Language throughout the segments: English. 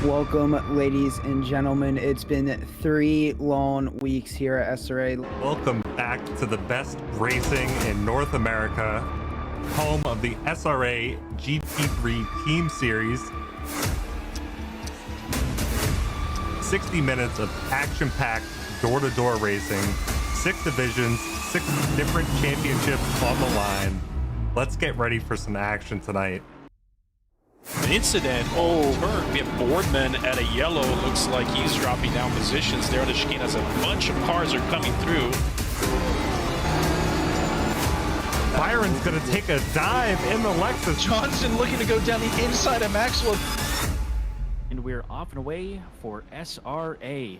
Welcome, ladies and gentlemen. It's been 3 long weeks here at SRA. Welcome back to the best racing in North America, home of the SRA GP3 Team Series. 60 minutes of action-packed door-to-door racing, 6 divisions, 6 different championships on the line. Let's get ready for some action tonight. An incident. Turn. We have Boardman at a yellow. Looks like he's dropping down positions there on the chicane as a bunch of cars are coming through. Byron's going to take a dive in the Lexus. Johnson looking to go down the inside of Maxwell. And we're off and away for SRA.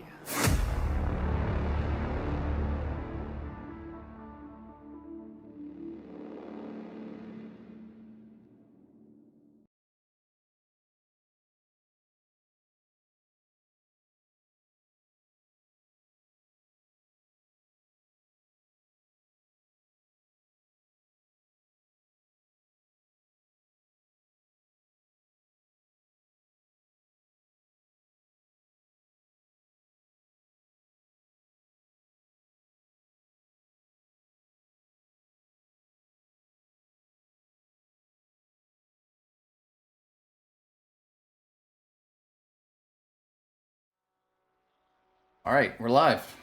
All right, we're live.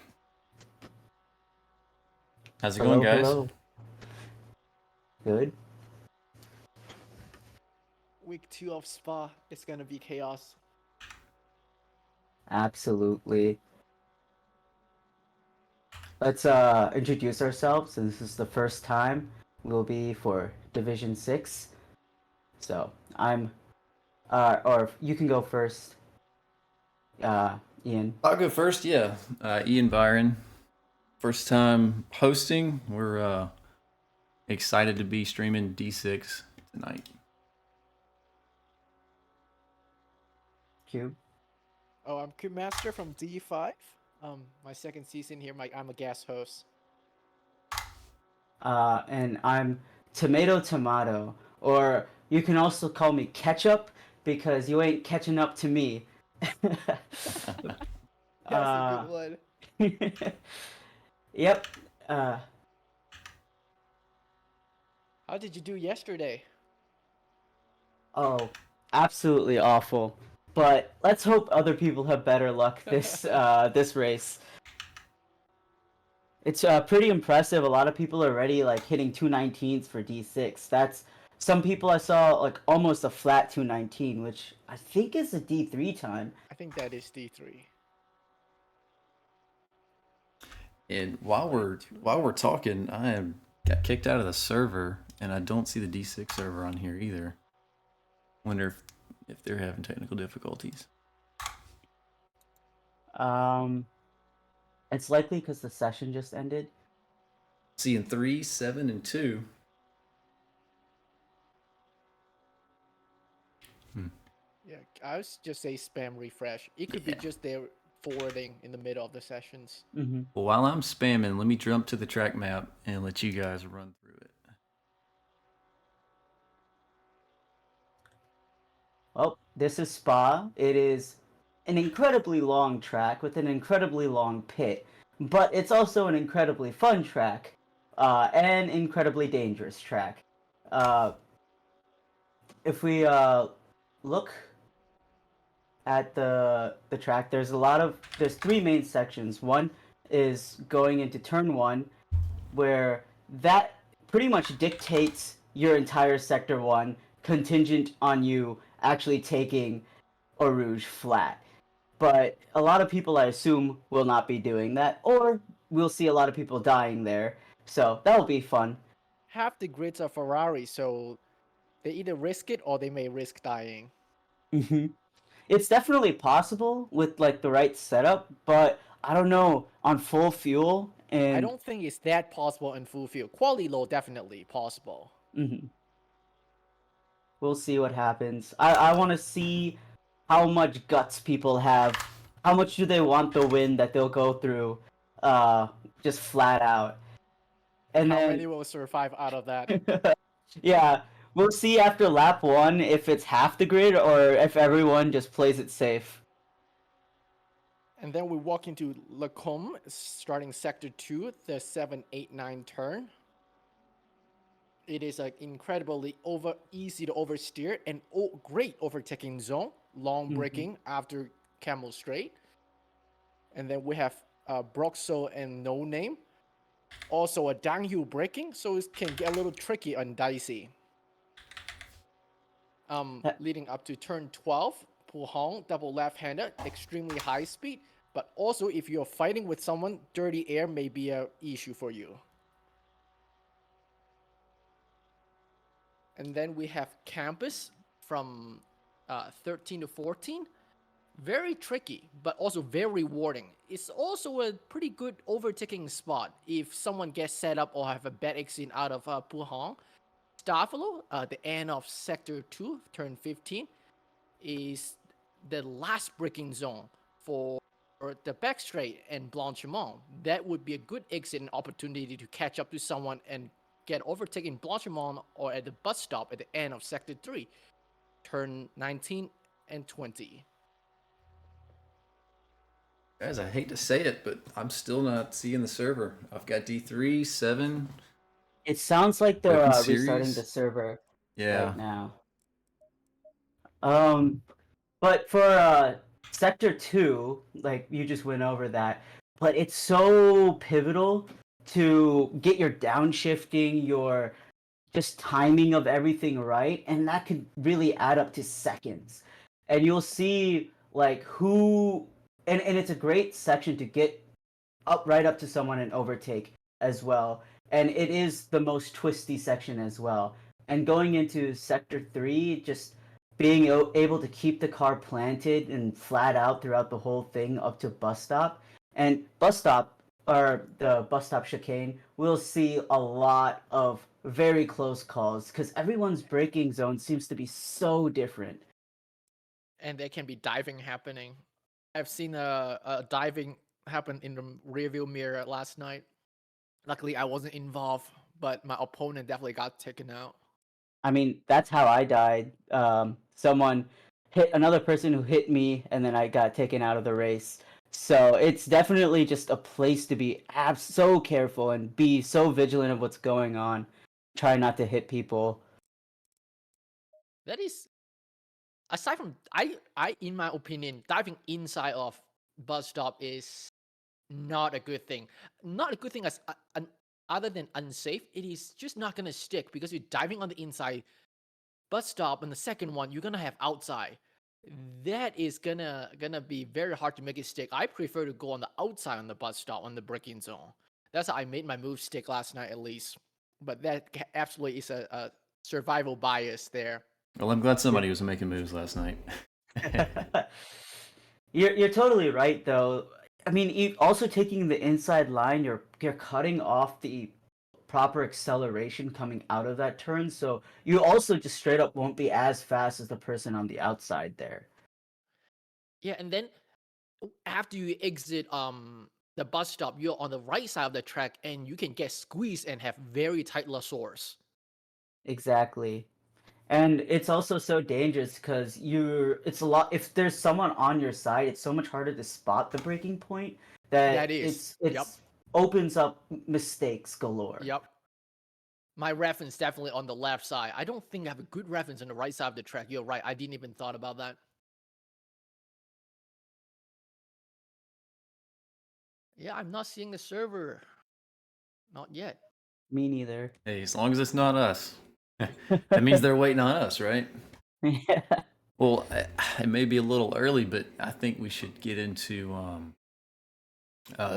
How's it going, guys? Hello. Good. Week 2 of Spa is gonna be chaos. Absolutely. Let's introduce ourselves. This is the first time we'll be for Division 6. So I'm or you can go first. Ian. I'll go first. Yeah, Ian Byron. First time hosting. We're excited to be streaming D6 tonight. Q. Oh, I'm Cube Master from D5. My second season here. I'm a guest host. And I'm Tomato, or you can also call me Ketchup because you ain't catching up to me. That's a good one. Yep. How did you do yesterday? Oh, absolutely awful. But let's hope other people have better luck this this race. It's pretty impressive. A lot of people are already like hitting 219s for D6. That's some people I saw like almost a flat 219, which I think is a D3 time. I think that is D3. And while we're talking, got kicked out of the server, and I don't see the D6 server on here either. Wonder if they're having technical difficulties. It's likely because the session just ended. Seeing 3, 7, and 2. Yeah, I would just say spam refresh. It could be just there forwarding in the middle of the sessions. Mm-hmm. Well, while I'm spamming, let me jump to the track map and let you guys run through it. Well, this is Spa. It is an incredibly long track with an incredibly long pit, but it's also an incredibly fun track, and incredibly dangerous track. If we look at the track, there's 3 main sections. One is going into turn 1, where that pretty much dictates your entire sector 1, contingent on you actually taking Eau Rouge flat. But a lot of people, I assume, will not be doing that, or we'll see a lot of people dying there. So that will be fun. Half the grids are Ferrari, so they either risk it or they may risk dying. Mm-hmm. It's definitely possible with like the right setup, but I don't know on full fuel. And I don't think it's that possible in full field. Quality low, definitely possible. Mm-hmm. We'll see what happens. I want to see how much guts people have. How much do they want the win that they'll go through, just flat out. And How then many will survive out of that? yeah, We'll see after lap 1 if it's half the grid or if everyone just plays it safe. And then we walk into Lacombe, starting sector 2, the 7, 8, 9 turn. It is an incredibly easy to oversteer and great overtaking zone, long braking after Camel Straight. And then we have Broxo and No Name. Also a downhill braking, so it can get a little tricky and dicey. Leading up to turn 12, Puhong, double left-hander, extremely high speed. But also, if you're fighting with someone, dirty air may be an issue for you. And then we have Campus from 13 to 14. Very tricky, but also very rewarding. It's also a pretty good overtaking spot if someone gets set up or have a bad exit out of Puhong. Starfalo, the end of sector 2, turn 15, is the last braking zone for the back straight and Blanchimont. That would be a good exit and opportunity to catch up to someone and get overtaken Blanchimont or at the bus stop at the end of sector 3, turn 19 and 20. Guys, I hate to say it, but I'm still not seeing the server. I've got D3, 7. It sounds like they're Open restarting series? the server Yeah. right now. But for sector 2, like you just went over that, but it's so pivotal to get your downshifting, your just timing of everything right, and that could really add up to seconds. And you'll see like who and it's a great section to get right up to someone and overtake as well. And it is the most twisty section as well. And going into sector 3, just being able to keep the car planted and flat out throughout the whole thing up to bus stop. And bus stop, or the bus stop chicane, we'll see a lot of very close calls because everyone's braking zone seems to be so different. And there can be diving happening. I've seen a diving happen in the rearview mirror last night. Luckily, I wasn't involved, but my opponent definitely got taken out. I mean, that's how I died. Someone hit another person who hit me, and then I got taken out of the race. So it's definitely just a place to be so careful and be so vigilant of what's going on. Try not to hit people. That is, aside from I in my opinion, diving inside of bus stop is not a good thing. Not a good thing as other than unsafe. It is just not gonna stick because you're diving on the inside bus stop, and the second one you're gonna have outside. That is gonna be very hard to make it stick. I prefer to go on the outside on the bus stop on the braking zone. That's how I made my move stick last night at least. But that absolutely is a survival bias there. Well, I'm glad somebody was making moves last night. You're totally right though. I mean, also taking the inside line, you're cutting off the proper acceleration coming out of that turn, so you also just straight up won't be as fast as the person on the outside there. Yeah, and then after you exit the bus stop, you're on the right side of the track and you can get squeezed and have very tight lassos. Exactly. And it's also so dangerous because it's a lot, if there's someone on your side, it's so much harder to spot the breaking point that is. it's Yep. opens up mistakes galore. Yep. My reference definitely on the left side. I don't think I have a good reference on the right side of the track. You're right. I didn't even thought about that. Yeah, I'm not seeing the server. Not yet. Me neither. Hey, as long as it's not us. That means they're waiting on us, right? Yeah. Well, it may be a little early, but I think we should get into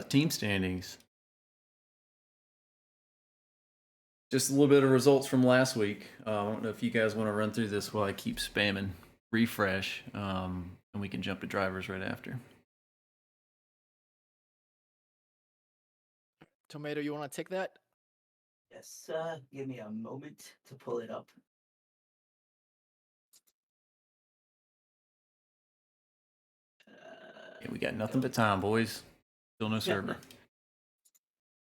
team standings. Just a little bit of results from last week. I don't know if you guys want to run through this while I keep spamming refresh, and we can jump to drivers right after. Tomato, you want to take that? Yes, give me a moment to pull it up. Yeah, we got nothing but time, boys. Still no server.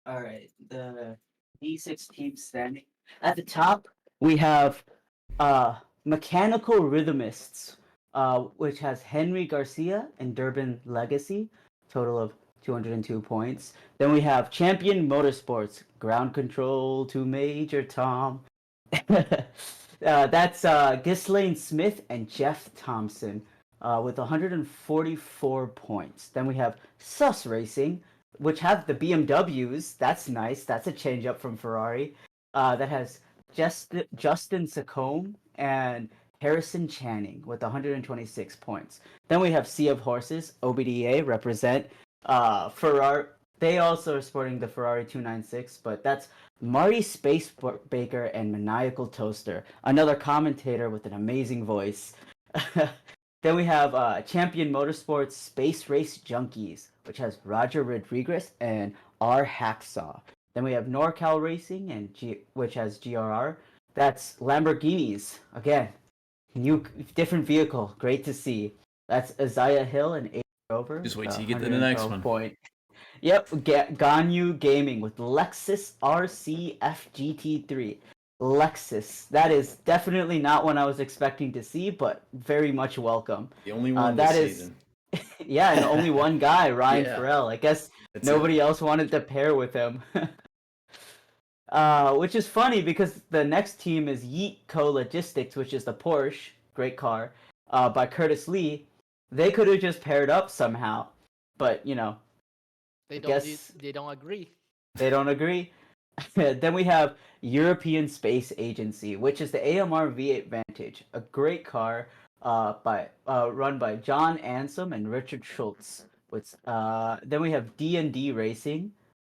All right, the D6 team standing. At the top, we have Mechanical Rhythmists, which has Henry Garcia and Durban Legacy, total of 202 points. Then we have Champion Motorsports, Ground Control to Major Tom. That's Ghislaine Smith and Jeff Thompson with 144 points. Then we have Sus Racing, which have the BMWs. That's nice. That's a change up from Ferrari. That has Justin Sacombe and Harrison Channing with 126 points. Then we have Sea of Horses, OBDA, represent Ferrari. They also are sporting the Ferrari 296, but that's Marty Space Baker and Maniacal Toaster, another commentator with an amazing voice. Then we have Champion Motorsports Space Race Junkies, which has Roger Rodriguez and R. Hacksaw. Then we have NorCal Racing, which has GRR. That's Lamborghinis. Again, different vehicle. Great to see. That's Isaiah Hill and A. Rover. Just wait till you get to the next one. Point. Yep, Ganyu Gaming with Lexus RC FGT3. Lexus. That is definitely not one I was expecting to see, but very much welcome. The only one this season. Yeah, and only one guy, Ryan Farrell. I guess nobody else wanted to pair with him. Which is funny because the next team is Yeet Co Logistics, which is the Porsche, great car, by Curtis Lee. They could have just paired up somehow, but they don't agree. They don't agree. Then we have European Space Agency, which is the AMR V8 Vantage, a great car run by John Ansom and Richard Schultz. Then we have D&D Racing,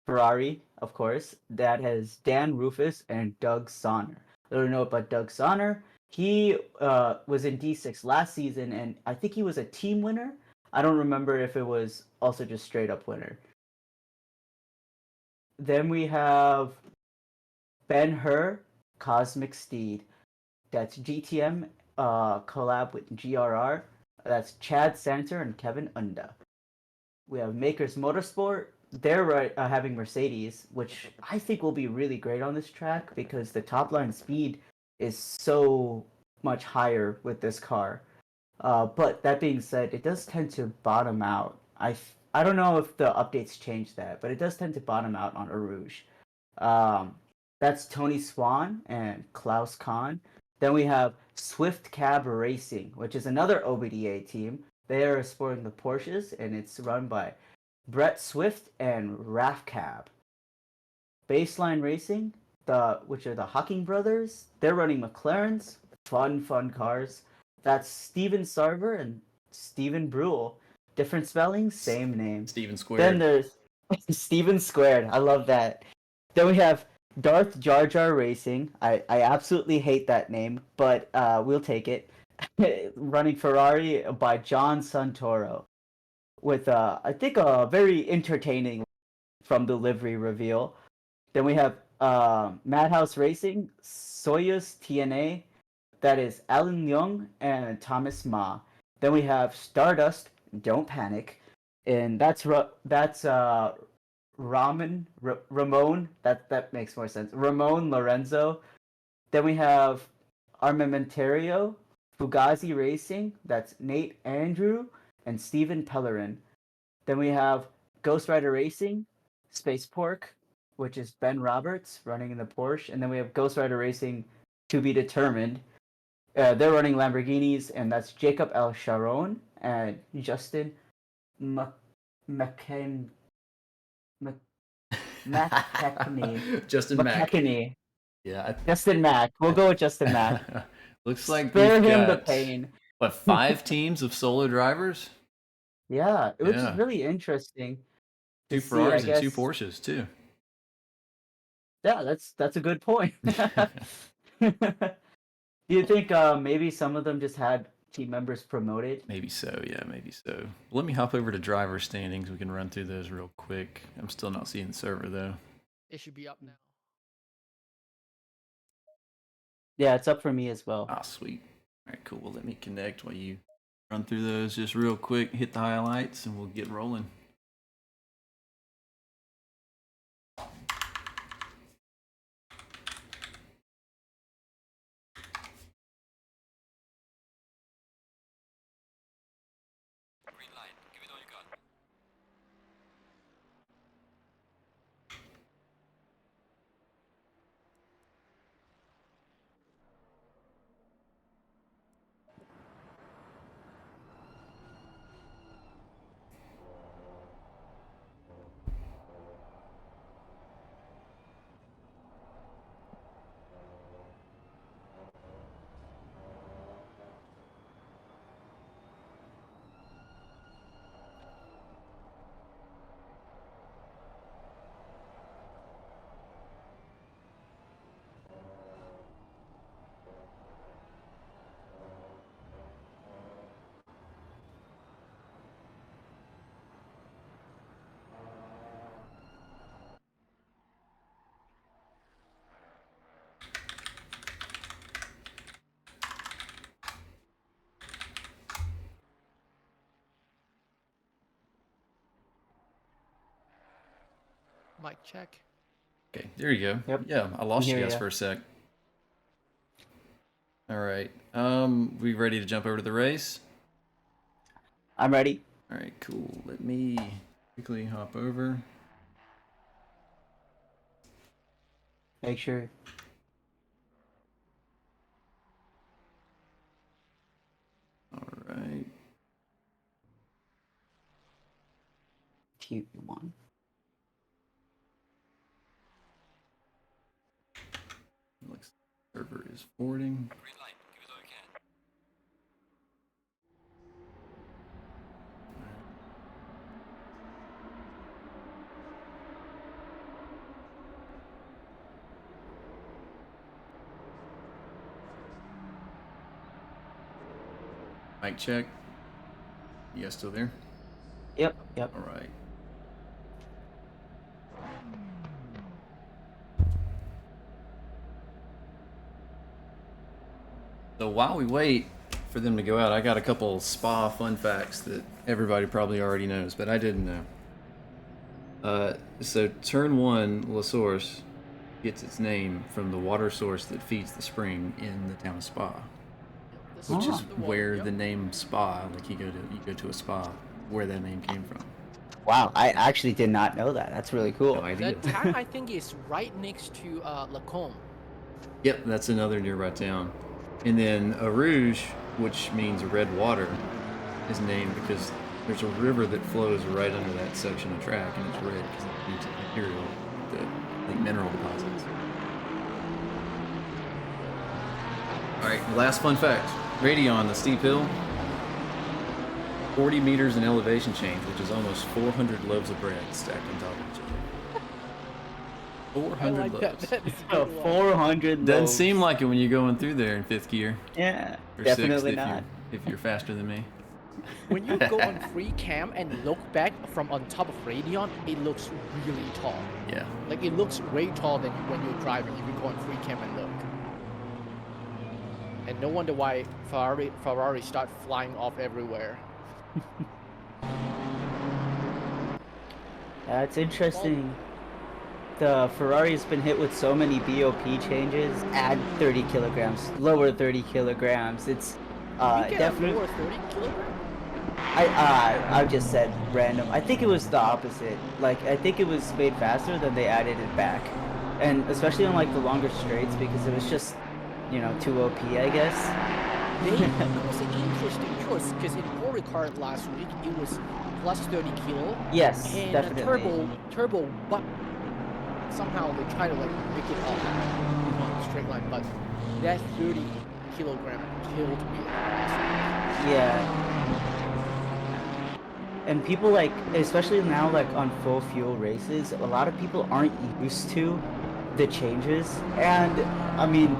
Ferrari, of course, that has Dan Rufus and Doug Sonner. I don't know about Doug Sonner. He was in D6 last season, and I think he was a team winner. I don't remember if it was also just straight up winner. Then we have Ben Hur, Cosmic Steed. That's GTM collab with GRR. That's Chad Santer and Kevin Unda. We have Makers Motorsport. They're having Mercedes, which I think will be really great on this track because the top line speed is so much higher with this car. But that being said, it does tend to bottom out. I don't know if the updates change that, but it does tend to bottom out on Arouge. That's Tony Swan and Klaus Kahn. Then we have Swift Cab Racing, which is another OBDA team. They are sporting the Porsches, and it's run by Brett Swift and Raf Cab. Baseline Racing, which are the Hocking brothers. They're running McLarens. Fun cars. That's Steven Sarver and Steven Brule. Different spelling, same name. Steven Squared. Then there's Steven Squared. I love that. Then we have Darth Jar Jar Racing. I absolutely hate that name, but we'll take it. Running Ferrari by John Santoro. With I think a very entertaining from the livery reveal. Then we have Madhouse Racing, Soyuz TNA. That is Alan Young and Thomas Ma. Then we have Stardust, Don't Panic, and that's Ramon. That makes more sense. Ramon Lorenzo. Then we have Armamentario, Fugazi Racing. That's Nate Andrew and Steven Pellerin. Then we have Ghost Rider Racing, Space Pork, which is Ben Roberts running in the Porsche, and then we have Ghost Rider Racing to be determined. They're running Lamborghinis, and that's Jacob El Sharon and Justin McKechnie. Justin McKechnie. Yeah. Justin Mack. We'll go with Justin Mack. Looks like spare we've him got, the pain. What, 5 teams of solo drivers? Yeah, which is really interesting. 2 Ferraris and 2 Porsches too. Yeah, that's a good point. Do you think maybe some of them just had team members promoted? Maybe so, yeah, maybe so. Let me hop over to driver standings. We can run through those real quick. I'm still not seeing the server though. It should be up now. Yeah, it's up for me as well. Ah, sweet. All right, cool. Well, let me connect while you run through those just real quick, hit the highlights, and we'll get rolling. Mic check. Okay, there you go. Yep. Yeah, I lost you Here, guys yeah. for a sec. All right. We ready to jump over to the race? I'm ready. All right, cool. Let me quickly hop over. Make sure. All right. Q1. Looks server is forwarding. Mic check. You guys still there? Yep. All right. So while we wait for them to go out, I got a couple spa fun facts that everybody probably already knows, but I didn't know. So turn 1 La Source gets its name from the water source that feeds the spring in the town of Spa, This which is is the one, where yep. the name Spa, like you go to a spa, where that name came from. Wow, I actually did not know that. That's really cool. No idea. The town I think is right next to Lacombe. Yep, that's another nearby town. And then Rouge, which means red water, is named because there's a river that flows right under that section of track, and it's red because it needs material, like mineral deposits. All right, last fun fact: Radion, the steep hill, 40 meters in elevation change, which is almost 400 loaves of bread stacked on top of each other. 400 I like loaves. that. That's a Oh, good one. 400 Doesn't loaves. seem like it when you're going through there in 5th gear. Yeah, Or definitely 6th not. if you're faster than me. When you go on free cam and look back from on top of Radion, it looks really tall. Yeah. Like it looks way taller than when you're driving. If you go on free cam and look. And no wonder why Ferrari start flying off everywhere. That's interesting. The Ferrari's been hit with so many BOP changes. Add 30 kilograms, lower 30 kilograms. It's You get definitely. a lower 30 kilograms? I just said random. I think it was the opposite. Like I think it was made faster, then they added it back, and especially on like the longer straights because it was just, too OP, I guess. It was an interesting choice because in Ori Kart last week it was plus 30 kilo. Yes, And definitely. a turbo, but somehow they try to like make it up on the straight line. But that 30 kilogram killed me last Yeah. And people like, especially now, like on full fuel races, a lot of people aren't used to the changes. And I mean,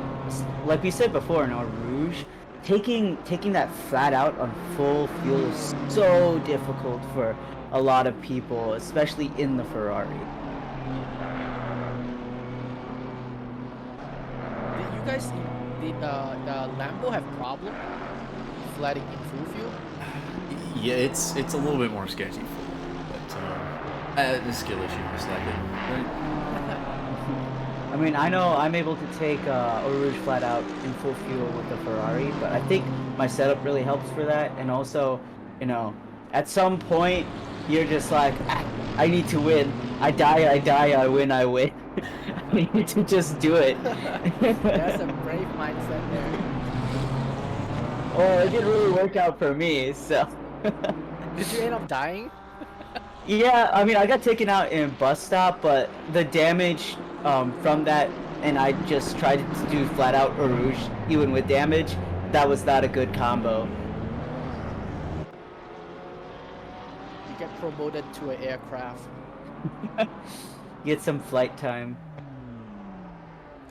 like we said before in our Rouge, taking that flat out on full fuel is so difficult for a lot of people, especially in the Ferrari. week. Did you guys, did Lambo have problem flatting in full fuel? Yeah, it's a little bit more sketchy, but the skill issue is like it, right? I mean, I know I'm able to take a Rouge flat out in full fuel with the Ferrari, but I think my setup really helps for that. And also, at some point, you're just like, I need to win. I die, I win, I win. I need to just do it. That's a brave mindset there. Oh, it didn't really work out for me, so. Did you end up dying? Yeah, I mean, I got taken out in bus stop, but the damage from that, and I just tried to do flat out Rouge, even with damage, that was not a good combo. You get promoted to an aircraft. Get some flight time.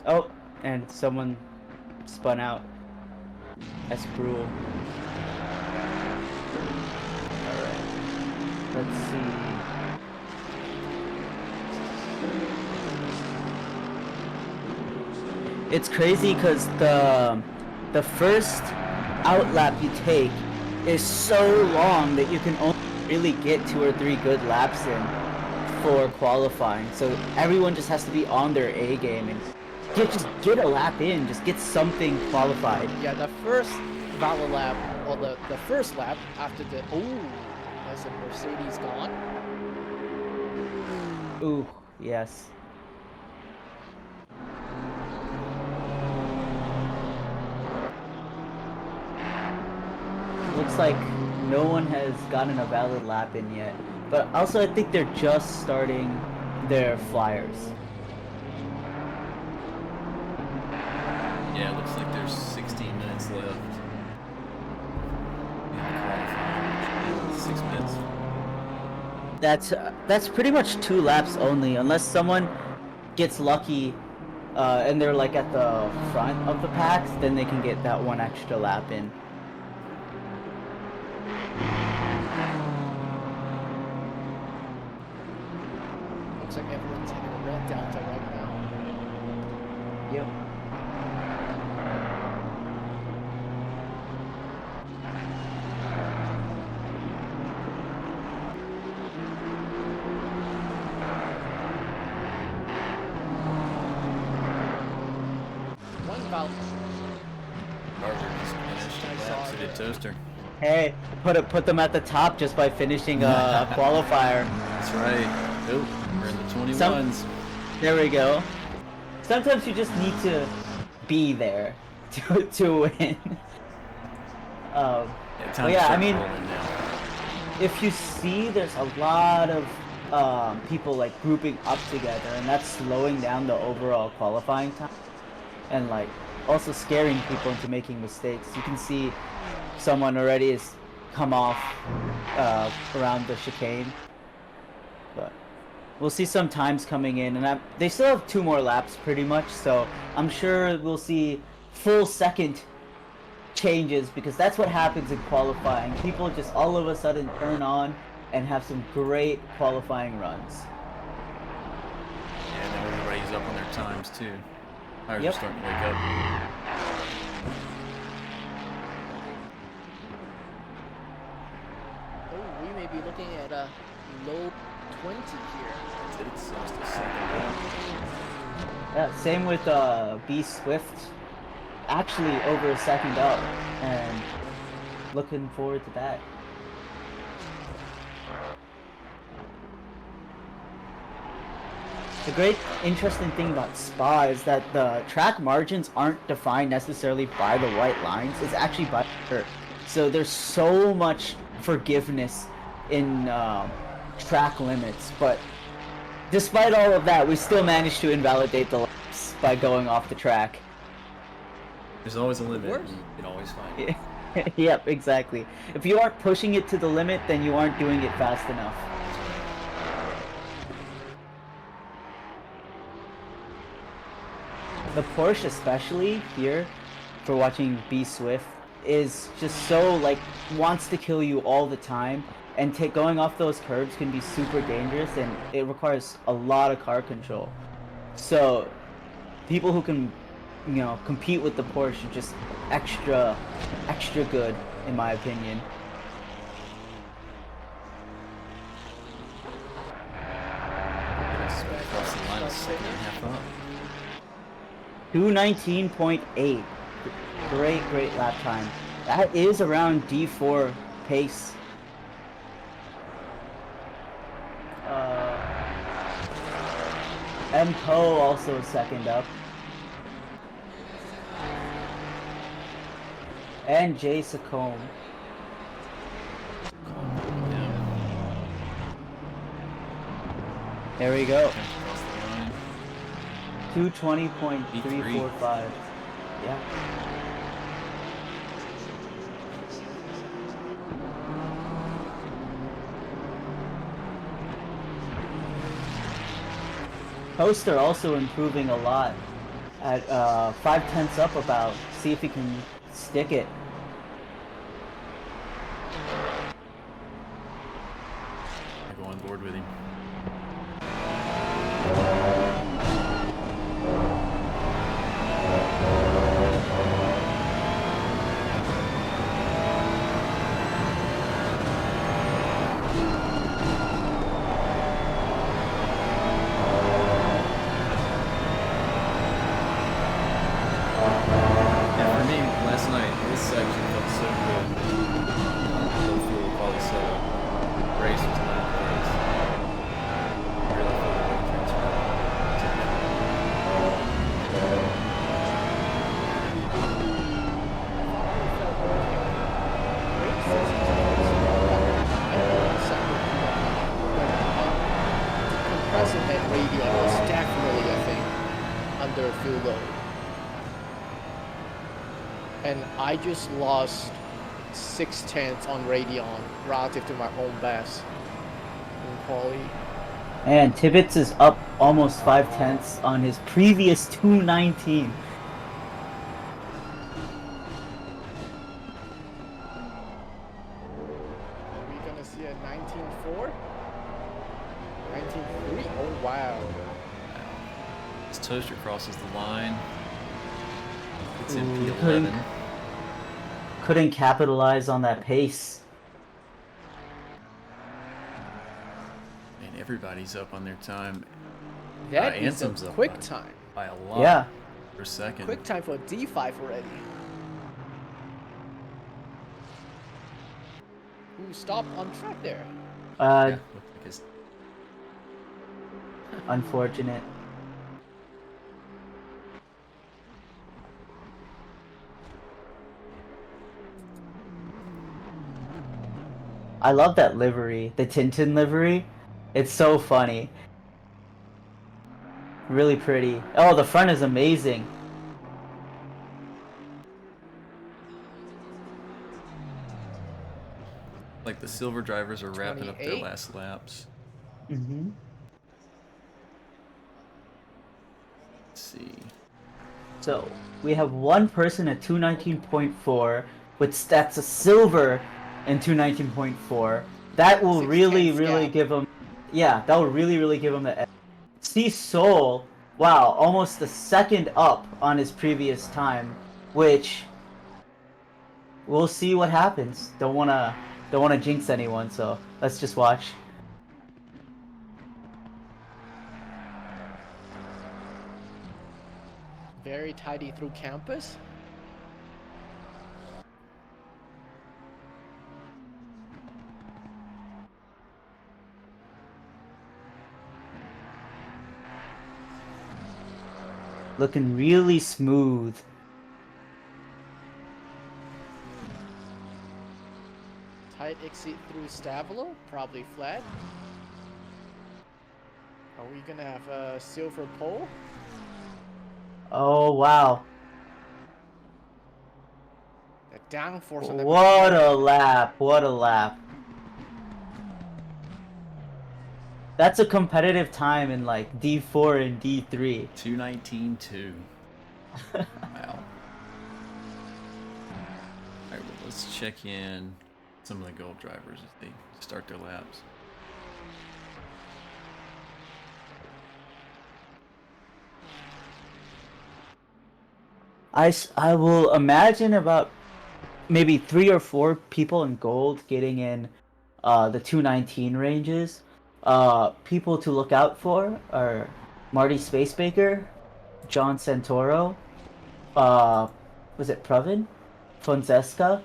Oh, and someone spun out. That's cruel. Alright. Let's see. It's crazy because the first outlap you take is so long that you can only really get 2 or 3 good laps in for qualifying. So everyone just has to be on their A game and just get a lap in, just get something qualified. Yeah, the first valid lap, or the first lap after the has a Mercedes gone. Ooh, yes. Looks like no one has gotten a valid lap in yet. But also I think they're just starting their flyers. Yeah, it looks like there's 16 minutes left. Yeah, 6 minutes. That's pretty much 2 laps only, unless someone gets lucky and they're like at the front of the packs, then they can get that 1 extra lap in. Looks like everyone's hitting a red delta right now. Yep. One valid. Barber just finished I a saw lap, so did Toaster. Hey, put them at the top just by finishing a qualifier. That's right. Oh, we're in the 21s. There we go. Sometimes you just need to be there to win. Yeah, time But to yeah, I start mean, rolling now. if you see, there's a lot of people like grouping up together, and that's slowing down the overall qualifying time, and like also scaring people into making mistakes. You can see someone already has come off around the chicane, but we'll see some times coming in, and they still have 2 more laps pretty much, so I'm sure we'll see full second changes, because that's what happens in qualifying. People just all of a sudden turn on and have some great qualifying runs. Yeah, and then everybody's up on their times too. Tires Yep. are starting to wake up. Oh, we may be looking at a low 20 here. It's almost a second lap. Yeah, same with B Swift, actually over a second up, and looking forward to that. The great interesting thing about Spa is that the track margins aren't defined necessarily by the white lines, it's actually by the curve. So there's so much forgiveness in track limits, but despite all of that, we still managed to invalidate the laps by going off the track. There's always a limit. works. And you can always find it. Yep, exactly. If you aren't pushing it to the limit, then you aren't doing it fast enough. The Porsche, especially here, for watching B Swift, is just so like wants to kill you all the time, and going off those curbs can be super dangerous, and it requires a lot of car control. So people who can, compete with the Porsche are just extra good, in my opinion. Across the line, a second and a half up. 2:19.8. Great lap time. That is around D4 pace. M. Poe also second up. And Jay Sacombe. There we go. Across the line. 2:20.345. Yeah. Poster also improving a lot at 5/10 up about. See if he can stick it. I go on board with him. under fuel load. And I just lost 6/10 on Radeon relative to my own best in quali. And Tibbets is up almost 5/10 on his previous 219. Are we gonna see a 19.4? 19.3? Oh wow. This toaster crosses the line. It's in Ooh, P11. Couldn't capitalize on that pace. Man, everybody's up on their time. That is a Ansem's up quick by- time. by a lot. Yeah. Per second. Quick time for a D5 already. Who stopped on track there? Uh, Yeah, looked like his- Unfortunate. I love that livery, the Tintin livery. It's so funny. Really pretty. Oh, the front is amazing. Like the silver drivers are wrapping up their 28. last laps. Mm-hmm. Let's see. So we have one person at 219.4 with stats of silver in 219.4. That will 6/10 really gap. give him. Yeah, that will really give him the edge. See Soul, wow, almost a second up on his previous time, which we'll see what happens. Don't wanna jinx anyone, so let's just watch. Very tidy through campus. Looking really smooth. Tight exit through Stavelo, probably flat. Are we gonna have a silver pole? Oh wow. The downforce on the What a lap. What a lap. That's a competitive time in like D4 and D3. 219.2. Wow. Alright, well, let's check in some of the gold drivers as they start their laps. I will imagine about maybe 3 or 4 people in gold getting in the 219 ranges. People to look out for are Marty Spacebaker, John Santoro, was it Previn? Fonseca,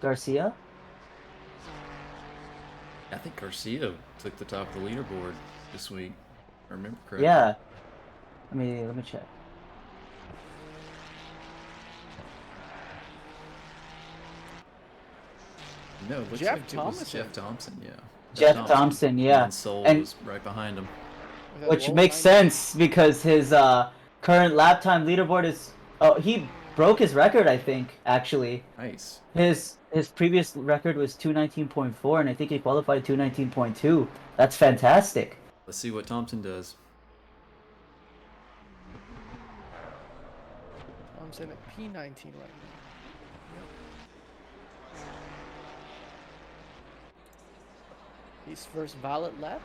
Garcia? I think Garcia took the top of the leaderboard this week. If I remember correctly. Yeah. Let me check. No, it looks Jeff like it was Thompson. Jeff Thompson, yeah. Jeff Thompson, yeah. And Soul And- was right behind him. With a Which low makes 90. sense because his current lap time leaderboard is. Oh, he broke his record, I think. Actually, Nice. his previous record was 219.4, and I think he qualified 219.2. That's fantastic. Let's see what Thompson does. Thompson at P19 right now. His first valid lap.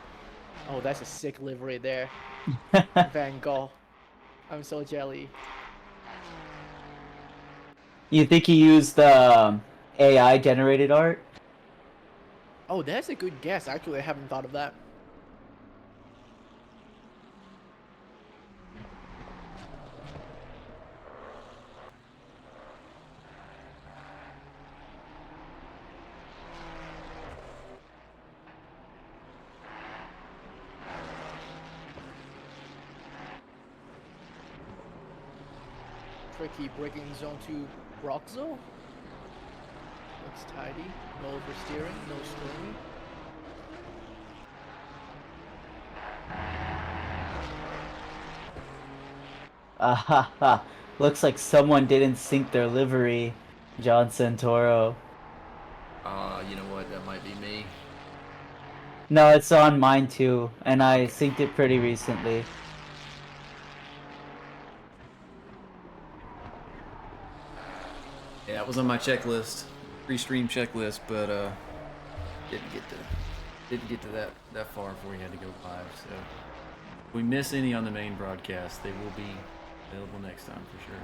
Oh, that's a sick livery there. Van Gogh. I'm so jelly. You think he used AI generated art? Oh, that's a good guess. Actually, I haven't thought of that. Tricky braking zone 2 Roxo. Looks tidy. No oversteering, no stormy. Looks like someone didn't sync their livery, John Santoro. You know what? That might be me. No, it's on mine too, and I Okay. synced it pretty recently. Yeah, it was on my checklist, pre-stream checklist, but didn't get to that far before we had to go live. So if we miss any on the main broadcast, they will be available next time for sure.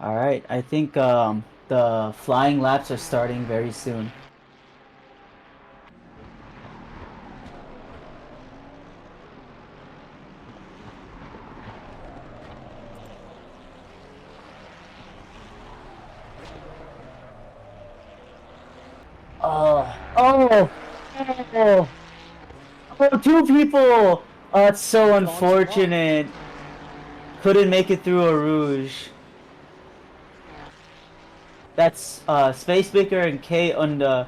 All right, I think the flying laps are starting very soon. Oh, oh, oh, two people! Oh, it's so unfortunate. Couldn't make it through a rouge. That's Space Baker and K on the.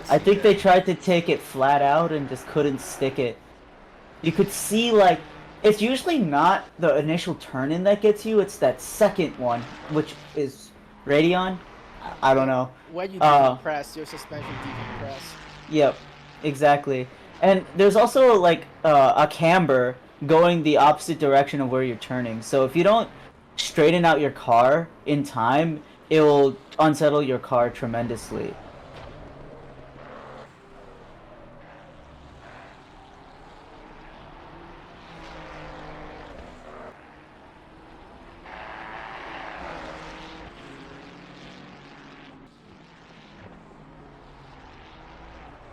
I think they tried to take it flat out and just couldn't stick it. You could see, like, it's usually not the initial turn-in that gets you, it's that second one, which is Radeon? I don't know. When you decompress, your suspension decompress. Yep, exactly. And there's also, like, a camber going the opposite direction of where you're turning. So if you don't straighten out your car in time, it will unsettle your car tremendously.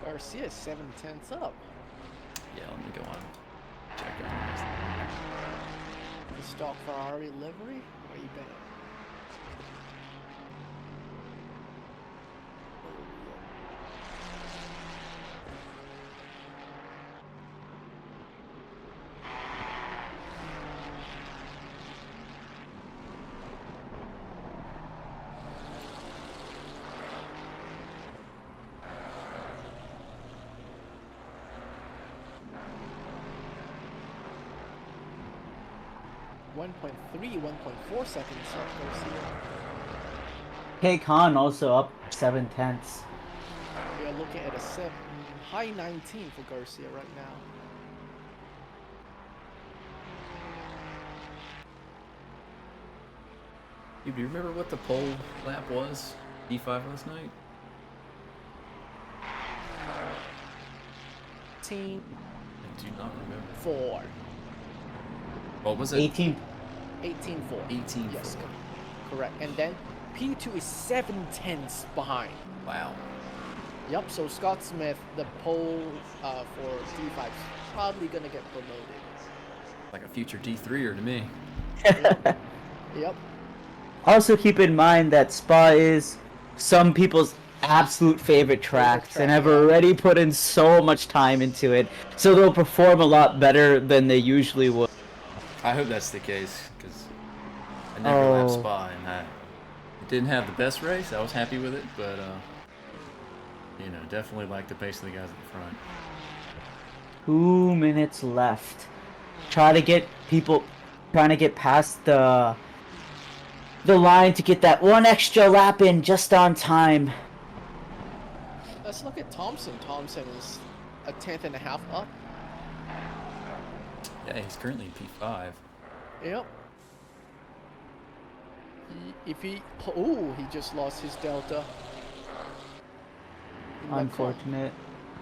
Garcia 7/10 up. Yeah, let me go on. Check on The stock Ferrari livery? Where you been? This? 1.3, 1.4 seconds up Garcia. K Khan also up 7/10. We are looking at a high 19 for Garcia right now. Do you remember what the pole lap was? D5 last night? 18, I do not remember. 4. What was it? 18. 18-4. 18. Yes, correct. And then P2 is 7/10 behind. Wow. Yep, so Scott Smith, the pole for D5 is probably going to get promoted. Like a future D3er to me. Yep. Also keep in mind that Spa is some people's absolute favorite tracks and have already put in so much time into it, so they'll perform a lot better than they usually would. I hope that's the case, because I never lapped Spa, and it didn't have the best race. I was happy with it, but you know, definitely like the pace of the guys at the front. 2 minutes left. Trying to get past the line to get that one extra lap in just on time. Let's look at Thompson. Thompson is a 10th and a half up. Yeah, he's currently in P5. Yep. He just lost his delta. Unfortunate.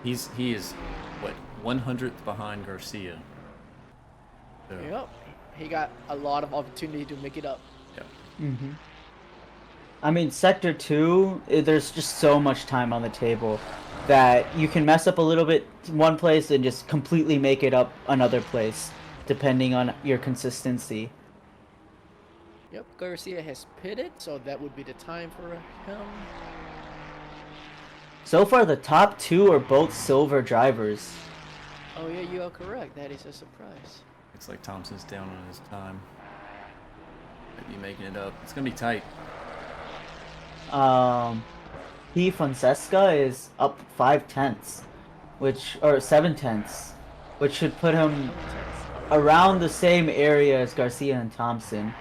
He is what, 100th behind Garcia. So, Yep. He got a lot of opportunity to make it up. Yep. Mm-hmm. I mean, Sector 2, there's just so much time on the table that you can mess up a little bit one place and just completely make it up another place, depending on your consistency. Yep, Garcia has pitted, so that would be the time for him. So far, the top 2 are both silver drivers. Oh yeah, you are correct. That is a surprise. Looks like Thompson's down on his time. making it up. It's gonna be tight. P. Fonseca is up 5/10, or 7/10, which should put him around the same area as Garcia and Thompson.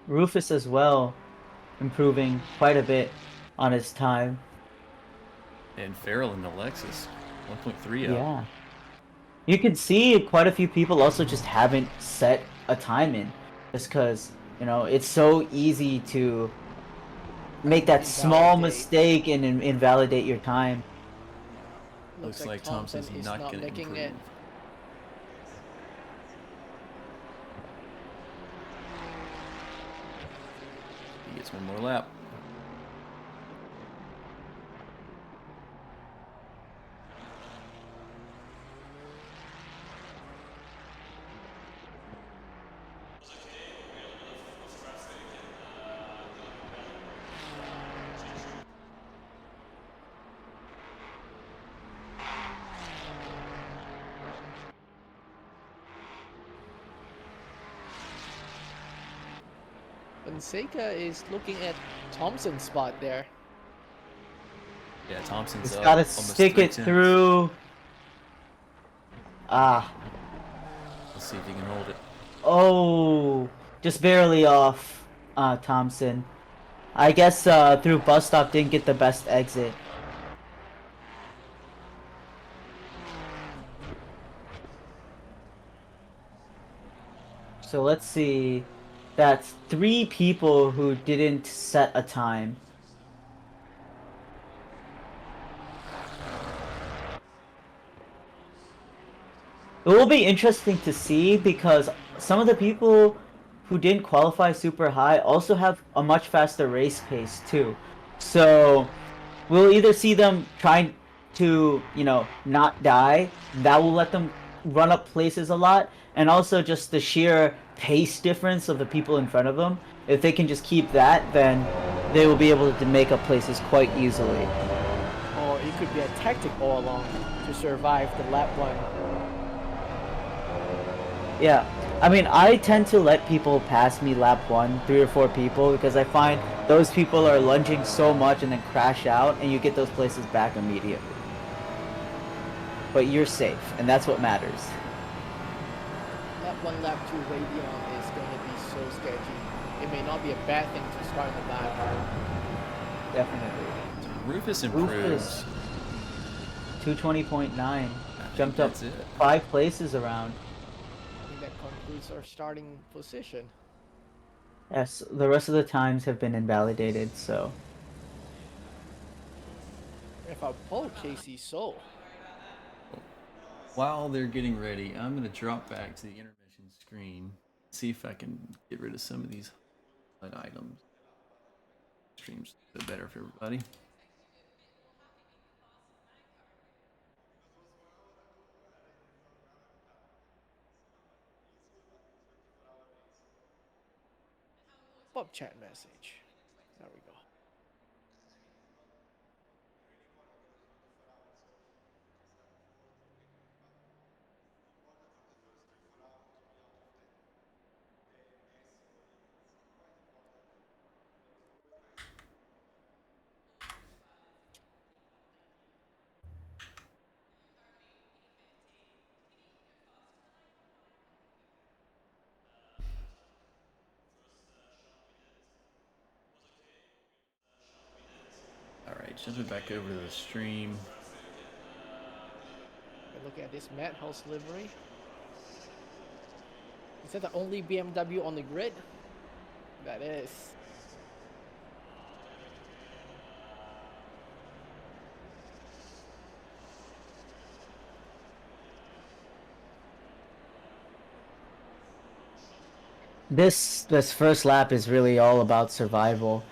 Rufus as well, improving quite a bit on his time. And Farrell and Alexis, 1.3 up. Yeah. You can see quite a few people also just haven't set a time in. Just because, you know, it's so easy to make that small mistake and invalidate your time. Looks like Thompson's not going to making improve. it. He gets one more lap. Fonseca is looking at Thompson's spot there. Yeah, Thompson's He's up. got to almost stick 3 it tenths. through. Let's see if he can hold it. Oh, just barely off Thompson. I guess through bus stop didn't get the best exit. So let's see. That's 3 people who didn't set a time. It will be interesting to see because some of the people who didn't qualify super high also have a much faster race pace too. So we'll either see them trying to, you know, not die. That will let them run up places a lot. And also just the sheer pace difference of the people in front of them. If they can just keep that, then they will be able to make up places quite easily. Or it could be a tactic all along to survive the lap one. Yeah, I mean, I tend to let people pass me lap 1, 3 or 4 people, because I find those people are lunging so much and then crash out, and you get those places back immediately. But you're safe, and that's what matters. Lap 1, lap 2 Radeon is going to be so sketchy. It may not be a bad thing to start in the lap. Definitely. Rufus improves. Rufus, 220.9, jumped up That's it. 5 places around. I think that concludes our starting position. Yes, the rest of the times have been invalidated, so... If I pull Casey So. While they're getting ready, I'm going to drop back to the intermission screen, see if I can get rid of some of these items. Stream's a bit better for everybody. Pop chat message. There we go. Alright, jumping back over to the stream. Look at this Madhouse livery. Is that the only BMW on the grid? That is. This first lap is really all about survival.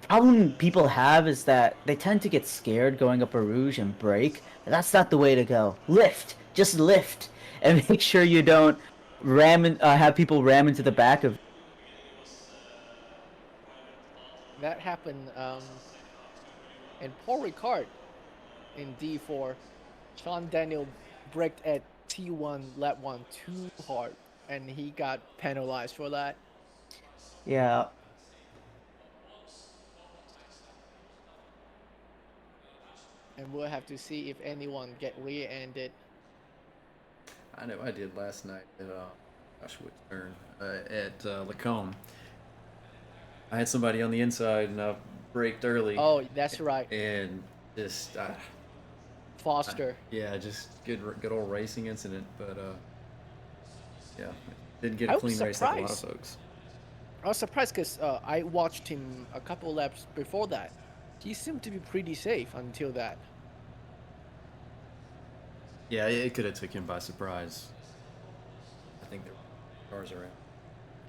Problem people have is that they tend to get scared going up a rouge and brake. That's not the way to go. Lift, just lift, and make sure you don't have people ram into the back of. That happened in Paul Ricard in D4. Sean Daniel braked at T1 lap 1 too hard, and he got penalized for that. Yeah. And we'll have to see if anyone get rear-ended. I know I did last night at gosh, which turn at Lacombe. I had somebody on the inside and I braked early. Oh, that's right. And just Foster. yeah, just good old racing incident, but yeah, didn't get I a was clean race like a lot of surprised. folks. I was surprised because I watched him a couple laps before that. He seemed to be pretty safe until that. Yeah, it could have took him by surprise. I think there were cars around.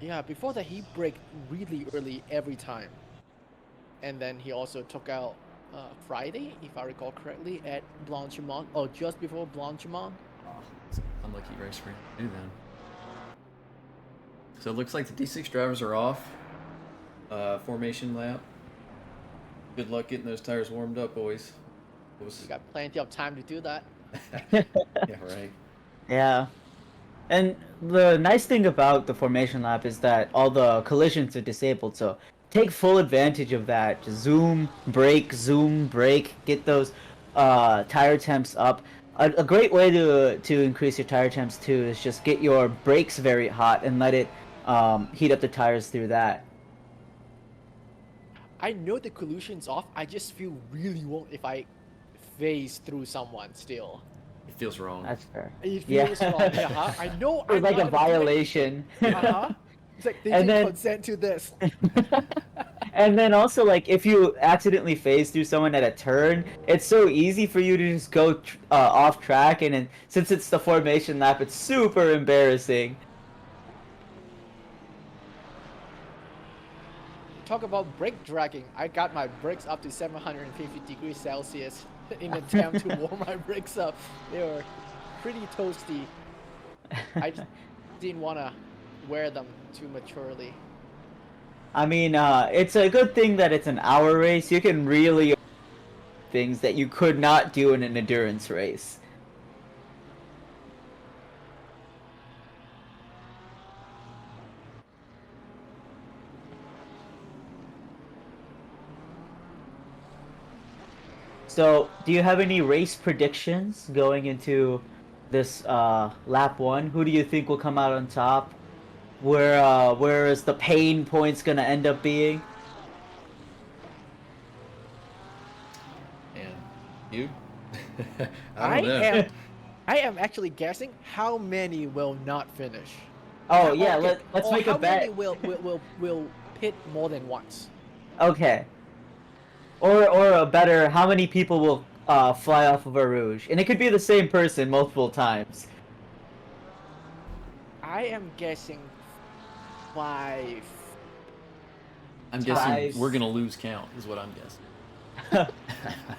Yeah, before that he braked really early every time. And then he also took out Friday, if I recall correctly, at Blanchimont, or just before Blanchimont. It's an unlucky race for him to do then. So it looks like the D6 drivers are off. Formation lap. Good luck getting those tires warmed up, boys. You got plenty of time to do that. Yeah, right. Yeah. And the nice thing about the formation lap is that all the collisions are disabled, so take full advantage of that. Just zoom, brake, get those tire temps up. A great way to increase your tire temps too is just get your brakes very hot and let it heat up the tires through that. I know the collision's off. I just feel really wrong if I phase through someone still. It feels wrong. That's fair. It Yeah. feels wrong. Uh-huh. I know. It's like a violation. Uh-huh. It's like they And didn't then- consent to this. And then also, like, if you accidentally phase through someone at a turn, it's so easy for you to just go off track, and then, since it's the formation lap, it's super embarrassing. Talk about brake dragging. I got my brakes up to 750 degrees Celsius in an attempt to warm my brakes up. They were pretty toasty. I just didn't want to wear them too maturely. I mean, it's a good thing that it's an hour race. You can really things that you could not do in an endurance race. So, do you have any race predictions going into this lap 1? Who do you think will come out on top? Where is the pain points gonna end up being? And you? I don't know. I am actually guessing how many will not finish. Oh yeah, Okay, let's or make a how many bet. will pit more than once? Okay. Or a better, how many people will fly off of a Rouge? And it could be the same person multiple times. I am guessing 5. I'm guessing Ties. we're gonna lose count, is what I'm guessing.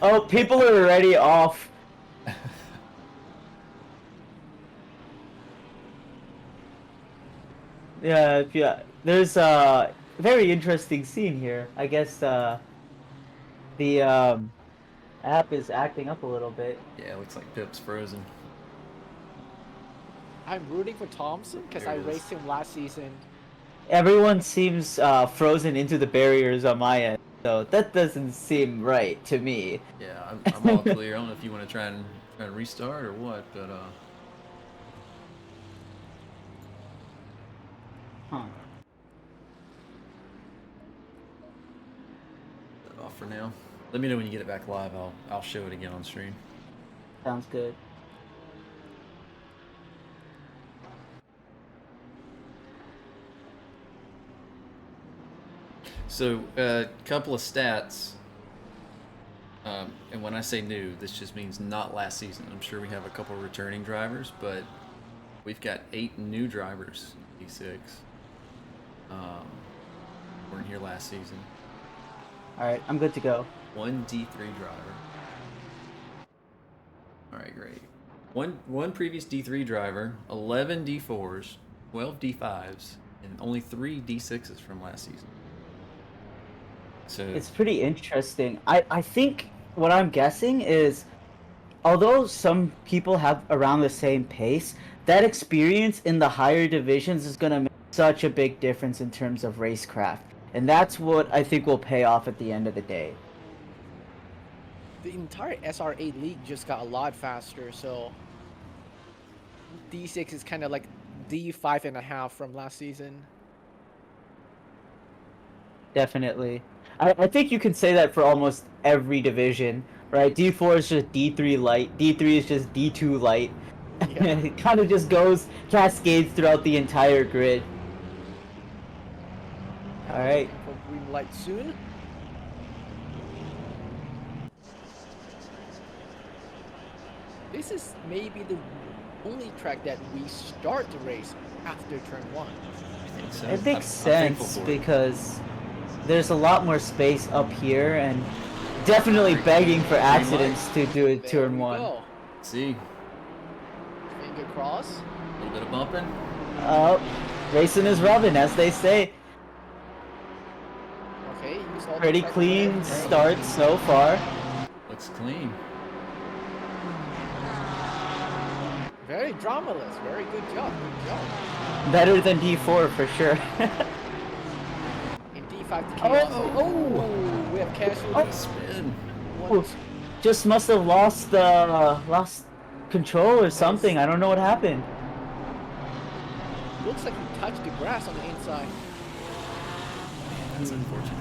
Oh, people are already off. Yeah. There's a very interesting scene here. I guess the app is acting up a little bit. Yeah, it looks like Pip's frozen. I'm rooting for Thompson because There I it is. raced him last season. Everyone seems frozen into the barriers on my end, so that doesn't seem right to me. Yeah, I'm all clear. I don't know if you want to try and restart or what, but Huh. off for now. Let me know when you get it back live. I'll show it again on stream. Sounds good. So, a couple of stats. And when I say new, this just means not last season. I'm sure we have a couple returning drivers, but we've got 8 new drivers in D6. Weren't here last season. Alright, I'm good to go. 1 D3 driver. Alright, great. One previous D3 driver, 11 D4s, 12 D5s, and only 3 D6s from last season. So It's pretty interesting. I think what I'm guessing is although some people have around the same pace, that experience in the higher divisions is going to make such a big difference in terms of racecraft. And that's what I think will pay off at the end of the day. The entire SRA league just got a lot faster, so D6 is kind of like D5.5 from last season. Definitely. I think you can say that for almost every division, right? D4 is just D3 light, D3 is just D2 light. Yeah. It kind of just goes, cascades throughout the entire grid. Now All we're right. looking for green light soon. This is maybe the only track that we start the race after turn 1. I think so. It makes I'm thankful sense for it. because there's a lot more space up here and definitely begging for accidents to do it There turn we 1. go. See, Finger cross. a little bit of bumping. Racing is rubbing, as they say. Okay, use all the Pretty track clean ahead. start so far. Looks clean. Very dramaless. Very good job. Good job. Better than D4 for sure. In D5 to chaos. Oh, we have casualties. Spin. One, Just must have lost control or something. I don't know what happened. looks like he touched the grass on the inside. That's unfortunate.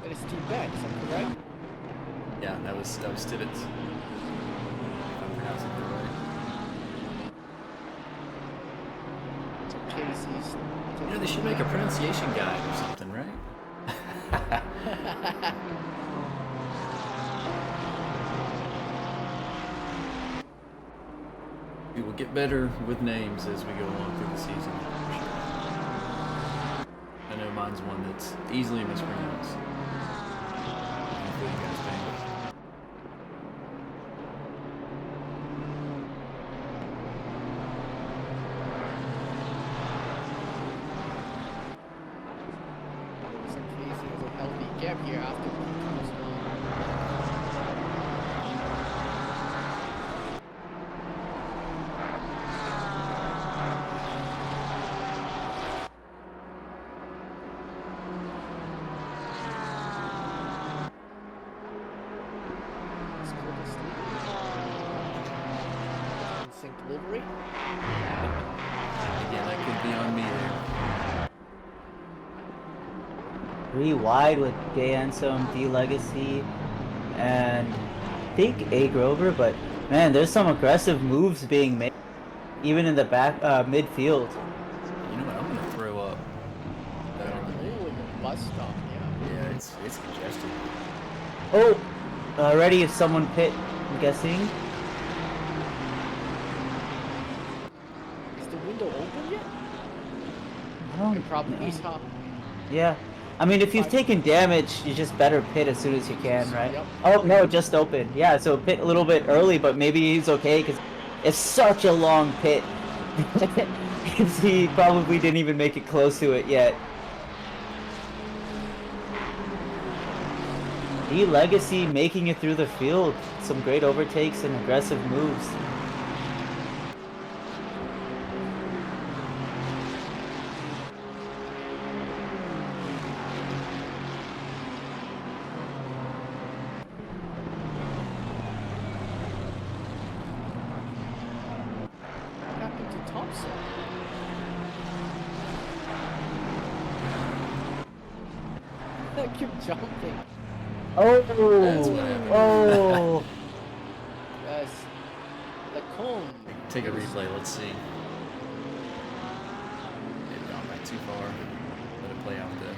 That is Team Bad, is that correct? Yeah, that was Tibbets. If I'm pronouncing it right. So Casey's. You know, they should make a pronunciation guide or something, right? We will get better with names as we go along through the season, for sure. I know mine's one that's easily mispronounced. Hopefully you guys think. Looks like Casey has a healthy gap here after he comes on. Let's go to sleep. Sync delivery. Again, that could be on me there. 3 wide with Day Anselm, D Legacy, and I think A Grover, but man, there's some aggressive moves being made, even in the back midfield. You know what? I'm gonna throw up. That on the Oh, and the bus stop, yeah. Yeah, it's congested. Oh, already if someone pit, I'm guessing. Is the window open yet? Oh, It probably is, huh? yeah. I mean, if you've taken damage, you just better pit as soon as you can, right? Yep. Oh, no, it just opened. Yeah, so pit a little bit early, but maybe he's okay because it's such a long pit. He probably didn't even make it close to it yet. D Legacy making it through the field. Some great overtakes and aggressive moves. What happened to Thompson? I keep jumping. Oh, That's what happened. oh. Yes. Lacombe. Take a replay, let's see. They've gone back too far. Let it play out there.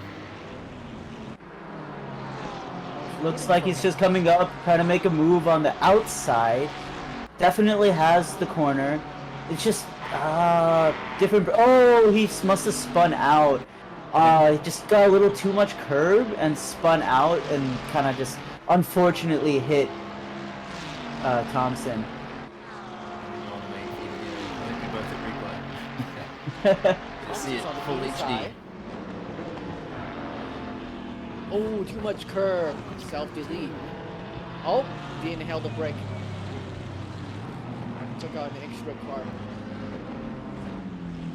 Looks like he's just coming up, trying to make a move on the outside. Definitely has the corner. It's just different. Oh, he must have spun out. He just got a little too much curb and spun out and kind of just unfortunately hit Thompson. On the main feed again. I think we both hit replay. See it Thompson's on the full inside. HD. Oh, too much curve. Self-delete. Oh, didn't held the brake. took out an extra car.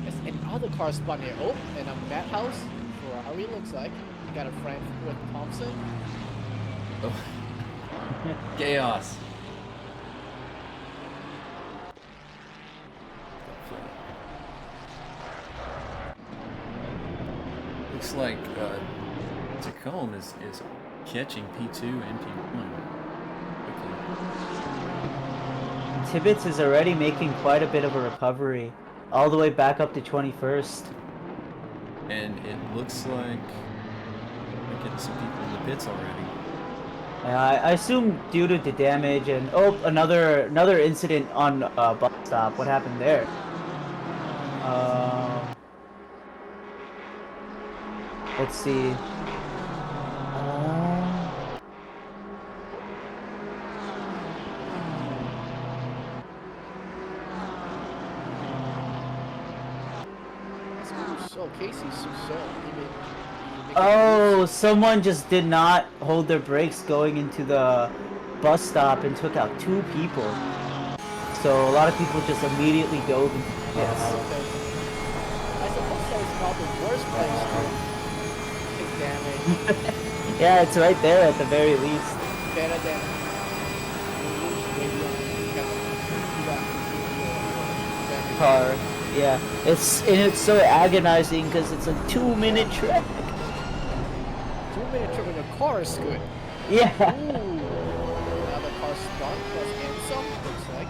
There's another car spun here. Oh, and a Madhouse Ferrari looks like. Got a friend with Thompson. Oh. Chaos. Looks like Tacombe is catching P2 and P1 quickly. Tibbets is already making quite a bit of a recovery, all the way back up to 21st. And it looks like we're getting some people in the pits already. I assume due to the damage and another incident on bus stop. What happened there? Let's see. So Casey Suso. Oh, someone just did not hold their brakes going into the bus stop and took out 2 people. So a lot of people just immediately dove into the pits. I suppose that is not the worst place to take damage. Yeah, it's right there at the very least. Better than Car. Yeah, it's so agonizing because it's a 2-minute trek. 2-minute trip in a car is good. Yeah. Ooh, another car spun plus and some looks like.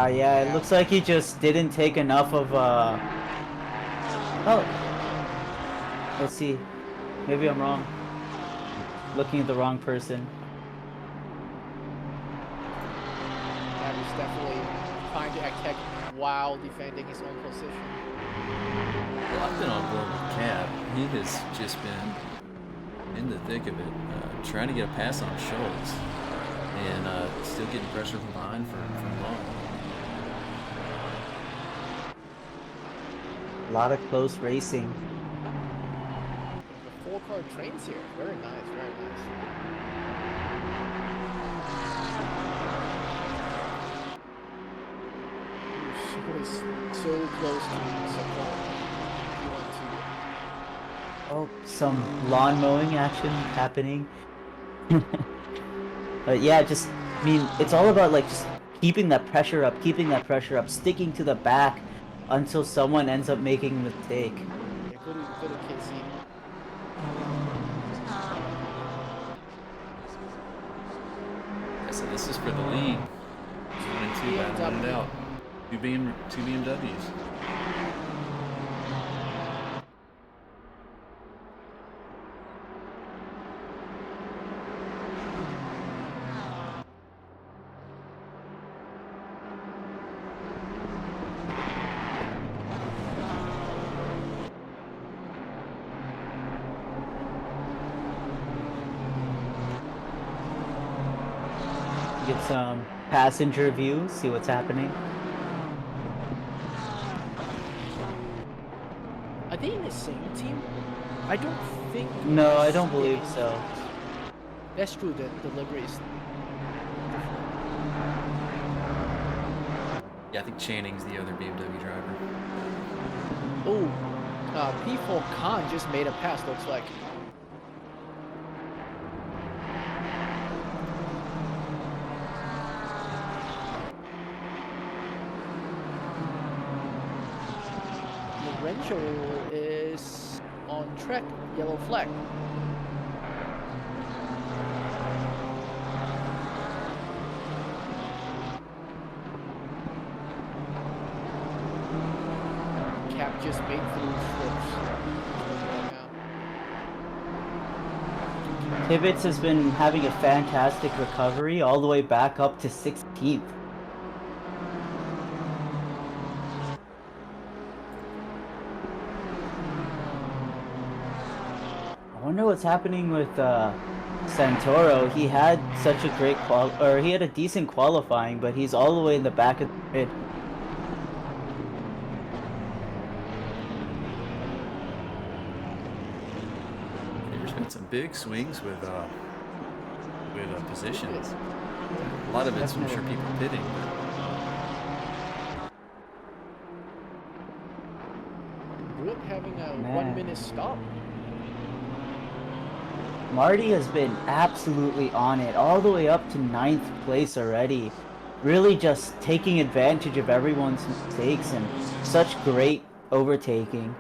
Yeah, it looks like he just didn't take enough of, Oh. Let's see. Maybe I'm wrong. Looking at the wrong person. Yeah, he's definitely trying to attack while defending his own position. Well, I've been on board with Cap. He has just been in the thick of it, trying to get a pass on Schultz, and still getting pressure from behind for long. A lot of close racing. The 4-car trains here. Very nice, very nice. So close to support. Oh, some lawn mowing action happening. But yeah, just, I mean, it's all about like just keeping that pressure up, sticking to the back until someone ends up making a mistake. Yeah, good to Casey. So this is for the lead. 1 and 2 battling it out. 2 BMWs. Get some passenger view, see what's happening. Are they in the same team? I don't think. No, I don't believe so. That's true. The delivery is. Yeah, I think Channing's the other BMW driver. Oh, P4 Khan just made a pass. Looks like. Lorenzo is on track. Yellow flag. Cap just made through flips. Tibbets has been having a fantastic recovery all the way back up to 16th. I wonder what's happening with Santoro, he had such a great he had a decent qualifying, but he's all the way in the back of the grid. There's been some big swings with positions. A lot of it's, I'm sure, people pitting. Good having a Man. 1 minute stop. Marty has been absolutely on it, all the way up to 9th place already. Really just taking advantage of everyone's mistakes and such great overtaking.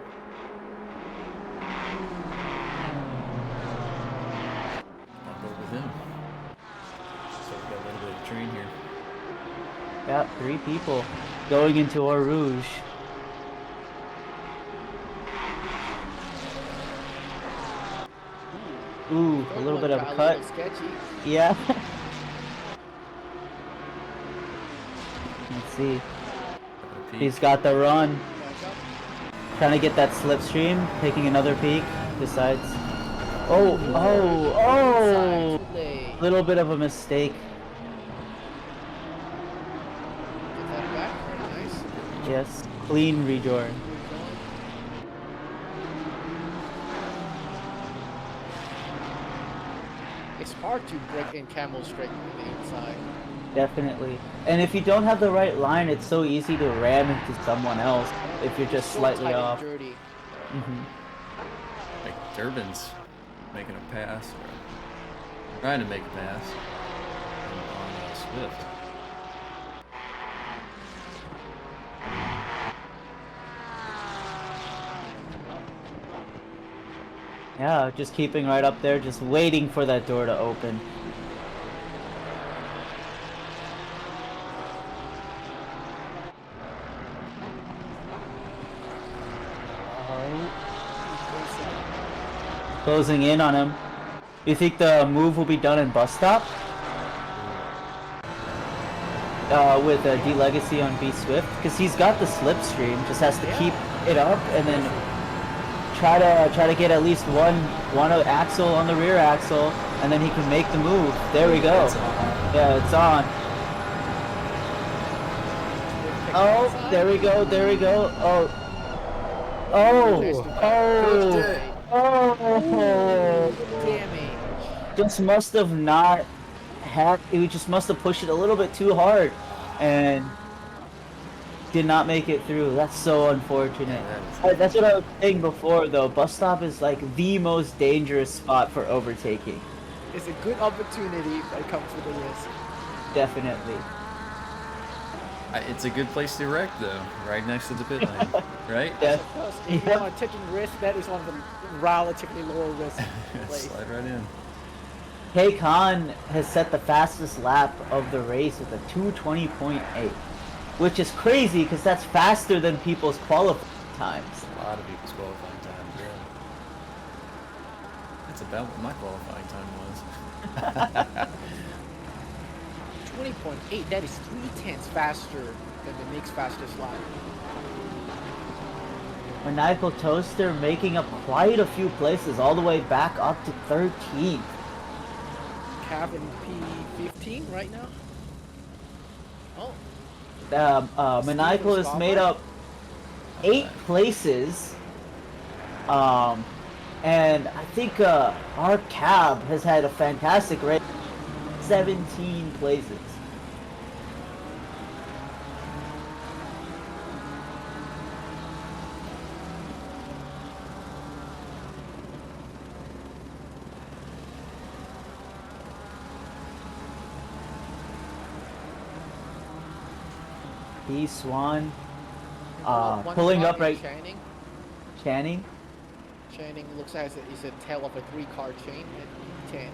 I'll go with him. So we've got a little bit of train here. Got 3 people going into Eau Rouge. Ooh, a little bit of a cut. Sketchy. Yeah. Let's see. He's got the run. Trying to get that slipstream. Taking another peek. Decides. Oh, little bit of a mistake. Get that back. Very nice. Yes. Clean rejoin. It's hard to break in camel straight on the inside. Definitely. And if you don't have the right line, it's so easy to ram into someone else if you're just So slightly tight and off. dirty. Like Durbin's making a pass, or trying to make a pass on Swift. Yeah, just keeping right up there, just waiting for that door to open. Closing in on him. You think the move will be done in bus stop? With D Legacy on B Swift? Because he's got the slipstream, just has to keep it up and then try to get at least one axle on the rear axle, and then he can make the move. There we go. Yeah, it's on. Oh, there we go. There we go. Oh. Oh. Damage. Just must have not had. He just must have pushed it a little bit too hard, and did not make it through. That's so unfortunate. That's what I was saying before, though. Bus stop is like the most dangerous spot for overtaking. It's a good opportunity, but it comes with a risk. Definitely. It's a good place to wreck, though, right next to the pit lane, right? Yeah. If you are taking risk, that is one of the relatively lower risk places. Slide right in. K Khan has set the fastest lap of the race with a 2:20.8, which is crazy because that's faster than people's qualifying times. A lot of people's qualifying times, yeah. That's about what my qualifying time was. 20.8, that is 3/10 faster than the next fastest lap. Maniacal Toaster making up quite a few places, all the way back up to 13th. Cav in P15 right now. Oh, Maniacal has made up 8 places. And I think our cab has had a fantastic race. 17 places. P Swan one pulling spot up in right. Channing. Channing. Channing looks like it's a tail of a 3-car chain at P10.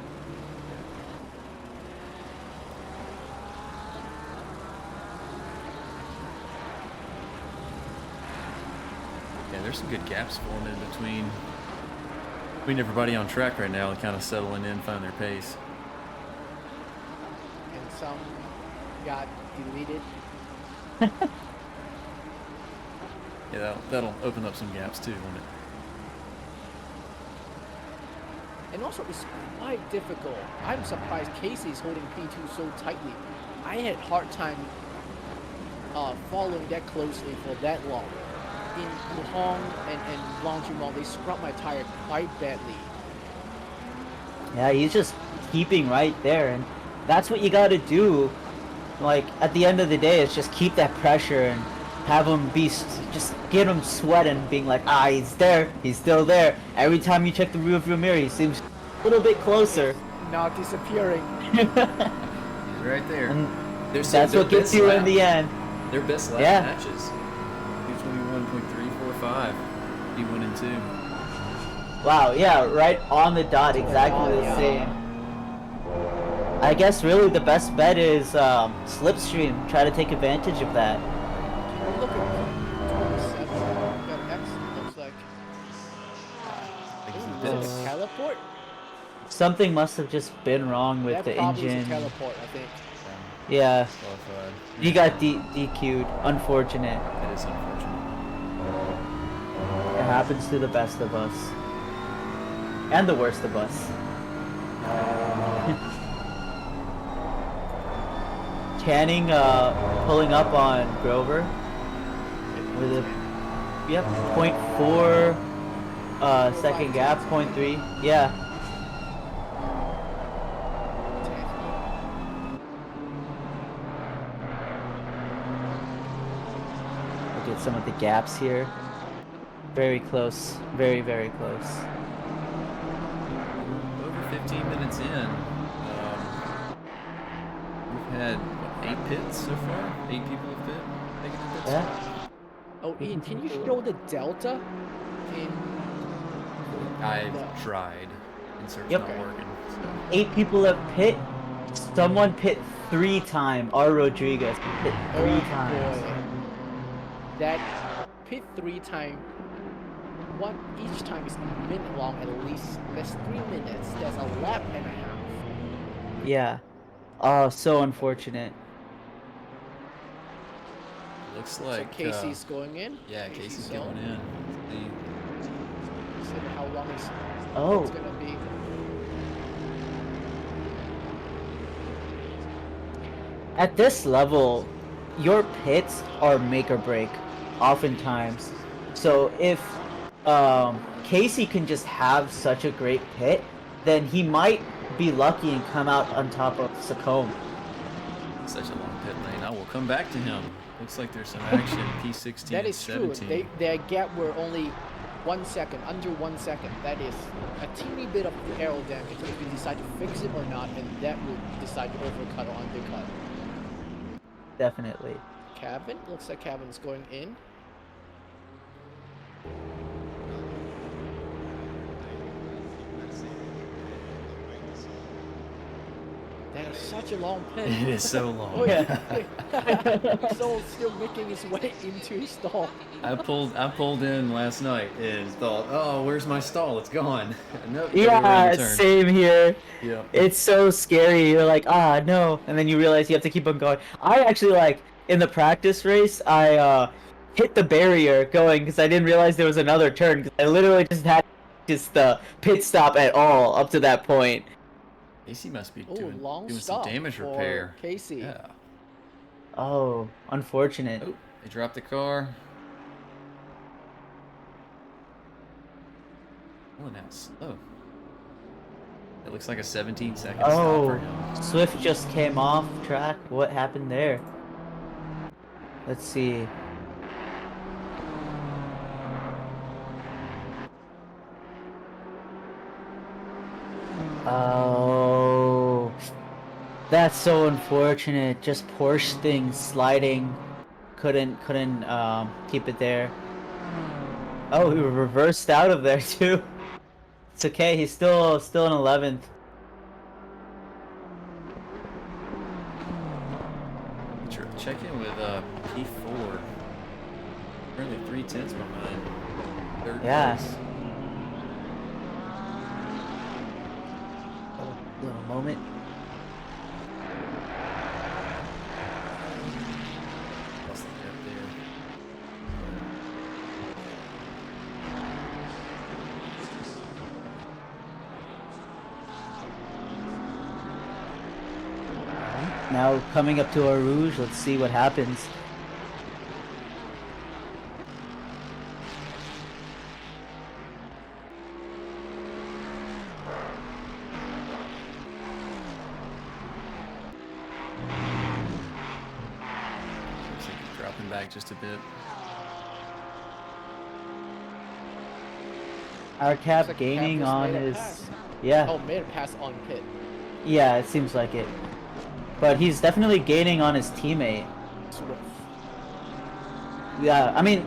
Yeah, there's some good gaps forming between everybody on track right now and kind of settling in, finding their pace. And some got deleted. Yeah, that'll open up some gaps too, won't it? And also, it's quite difficult. I'm surprised Casey is holding P2 so tightly. I had hard time following that closely for that long. In Luhong and Longjumeau, they scrubbed my tire quite badly. Yeah, he's just keeping right there, and that's what you gotta do. Like, at the end of the day, it's just keep that pressure and have him just get him sweating, being like, ah, he's there, he's still there. Every time you check the rearview mirror, he seems a little bit closer. Not disappearing. He's right there. And They're saying that's what gets you in the end. Their best lap Yeah. matches. 221.345. P1 and 2. Wow, yeah, right on the dot, exactly the same. I guess really the best bet is slipstream. Try to take advantage of that. Look at 27. Got X, looks like. Is it a teleport? Something must have just been wrong with That the probably is a engine. teleport, I think. Yeah, Qualified. you got DQ'd. Unfortunate. It is unfortunate. It happens to the best of us. And the worst of us. Channing pulling up on Grover with a 0.4 second gap, 0.3. Yeah. Look at some of the gaps here. Very close. Very, very close. Over 15 minutes in, we've had, what, 8 pits so far? 8 people have taken the pits? Yeah. Oh, Ian, can you show the delta in I've tried, and search Yep. not working. So. 8 people have pit. Someone pit 3 times. R. Rodriguez pit 3 times. Boy. That pit 3 time, one each time is a minute long at least. That's 3 minutes. That's a lap and a half. Yeah. Oh, so unfortunate. Looks So like Casey's going in. yeah, Casey's going. going in. Consider how long Oh. it's gonna be. At this level, your pits are make or break, oftentimes. So if Casey can just have such a great pit, then he might be lucky and come out on top of Sacombe. Such a long pit lane. I will come back to him. Looks like there's some action. P16 That and is true. 17. Their gap were only 1 second, under 1 second. That is a teeny bit of aero damage if you decide to fix it or not, and that will decide to overcut or undercut. Definitely. Cabin, looks like Cabin's going in. That is such a long pit. It is so long. Oh, yeah. Soul still making his way into his stall. I pulled in last night and thought, oh, where's my stall? It's gone. Nope, Yeah, around the turn. same here. Yeah. It's so scary. You're like, ah, no. And then you realize you have to keep on going. I actually, like, in the practice race, I hit the barrier going because I didn't realize there was another turn because I literally just had just the pit stop at all up to that point. Casey must be Oh, doing long some stop damage for repair. Casey. Yeah. Oh, unfortunate. Oh, they dropped the car. Pulling out slow. It looks like a 17-second stop for Oh, him. Swift just came off track. What happened there? Let's see. Oh, that's so unfortunate. Just Porsche thing sliding. Couldn't keep it there. Oh, he reversed out of there too. It's okay. He's still in 11th. Check in with P4. Currently 3/10 behind. Third Yeah. place. Oh, little moment. Lost the gap there. Now coming up to our Rouge, let's see what happens. Looks like he's dropping back just a bit. Our cap Looks like gaining Campus on made a his... pass. Yeah. Oh, made a pass on pit. Yeah, it seems like it. But he's definitely gaining on his teammate. Swift. Yeah, I mean,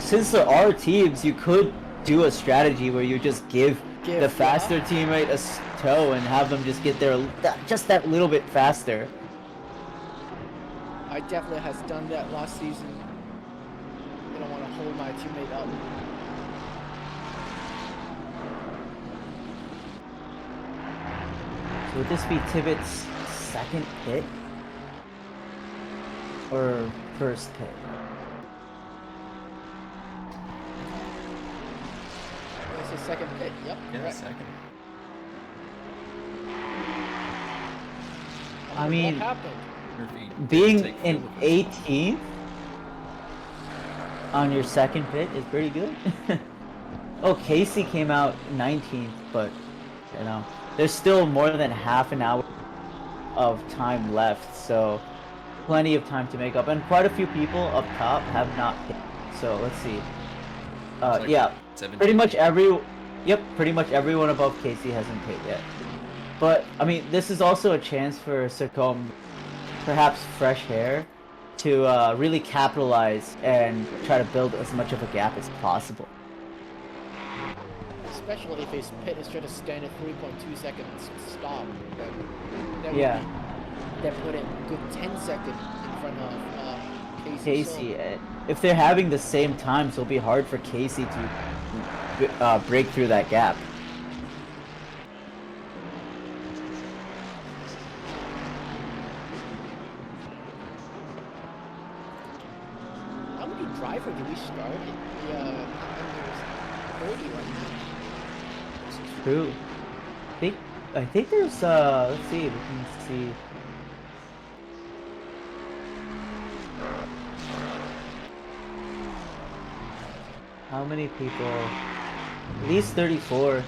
since there are teams, you could do a strategy where you just give the faster teammate a toe and have them just get there just that little bit faster. I definitely has done that last season. I don't want to hold my teammate up. So would this be Tibbet's second pit? Or first pit? It's his second pit. Yep. Yeah, correct. second. I mean, what happened? Murphy being take in field of it. 18th on your second pit is pretty good. Oh, Casey came out 19th, but you know, there's still more than half an hour of time left, so plenty of time to make up. And quite a few people up top have not hit. So let's see. Like Yeah, 17. pretty much pretty much everyone above Casey hasn't hit yet. But I mean, this is also a chance for Sacom, perhaps fresh hair, to really capitalize and try to build as much of a gap as possible. Especially if his pit is just a standard 3.2 seconds stop. That Yeah. That put in a good 10 seconds in front of Casey. Casey, if they're having the same times, it'll be hard for Casey to break through that gap. How many driver do we start in the 30 right now? True. I think there's let's see, we can see. How many people? At least 34.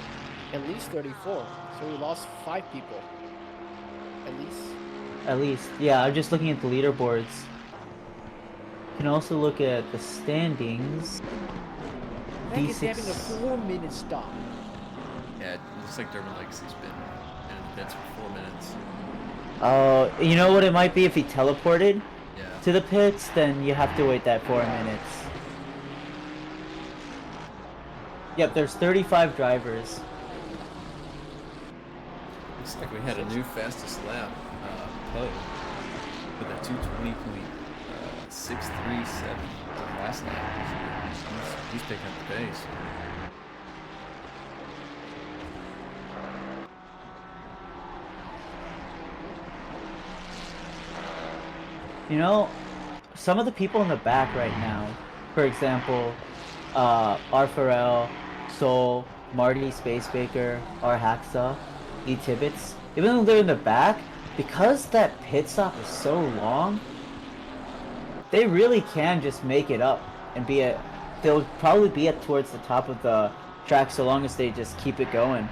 At least 34. So we lost 5 people. At least. At least. Yeah, I'm just looking at the leaderboards. You can also look at the standings. Meg is D6. having a 4-minute stop. Yeah, it looks like Durbin Legacy's been in the pits for 4 minutes. Oh, you know what it might be if he teleported Yeah. to the pits, then you have to wait that 4 minutes. Yep, there's 35 drivers. Looks like we had a new fastest lap, Poe, with a 220.637 last lap. He's picking up the pace. You know, some of the people in the back right now, for example, R4L, Soul, Marty Spacebaker, R Hacksaw, E Tibbets, even though they're in the back, because that pit stop is so long, they really can just make it up and they'll probably be towards the top of the track so long as they just keep it going.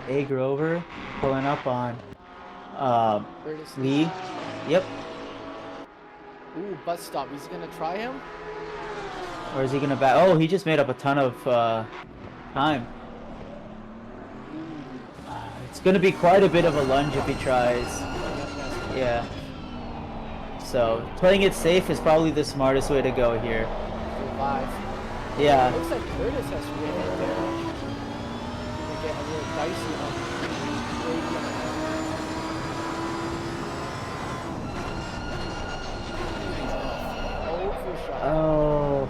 A Grover pulling up on Curtis. Lee. Yep. Ooh, butt stop. He's gonna try him? Or is he gonna back? Oh, he just made up a ton of time. It's gonna be quite a bit of a lunge if he tries. Yeah. So playing it safe is probably the smartest way to go here. Survive. Yeah. Looks like Curtis has win right there. Gonna get a little dicey on Oh.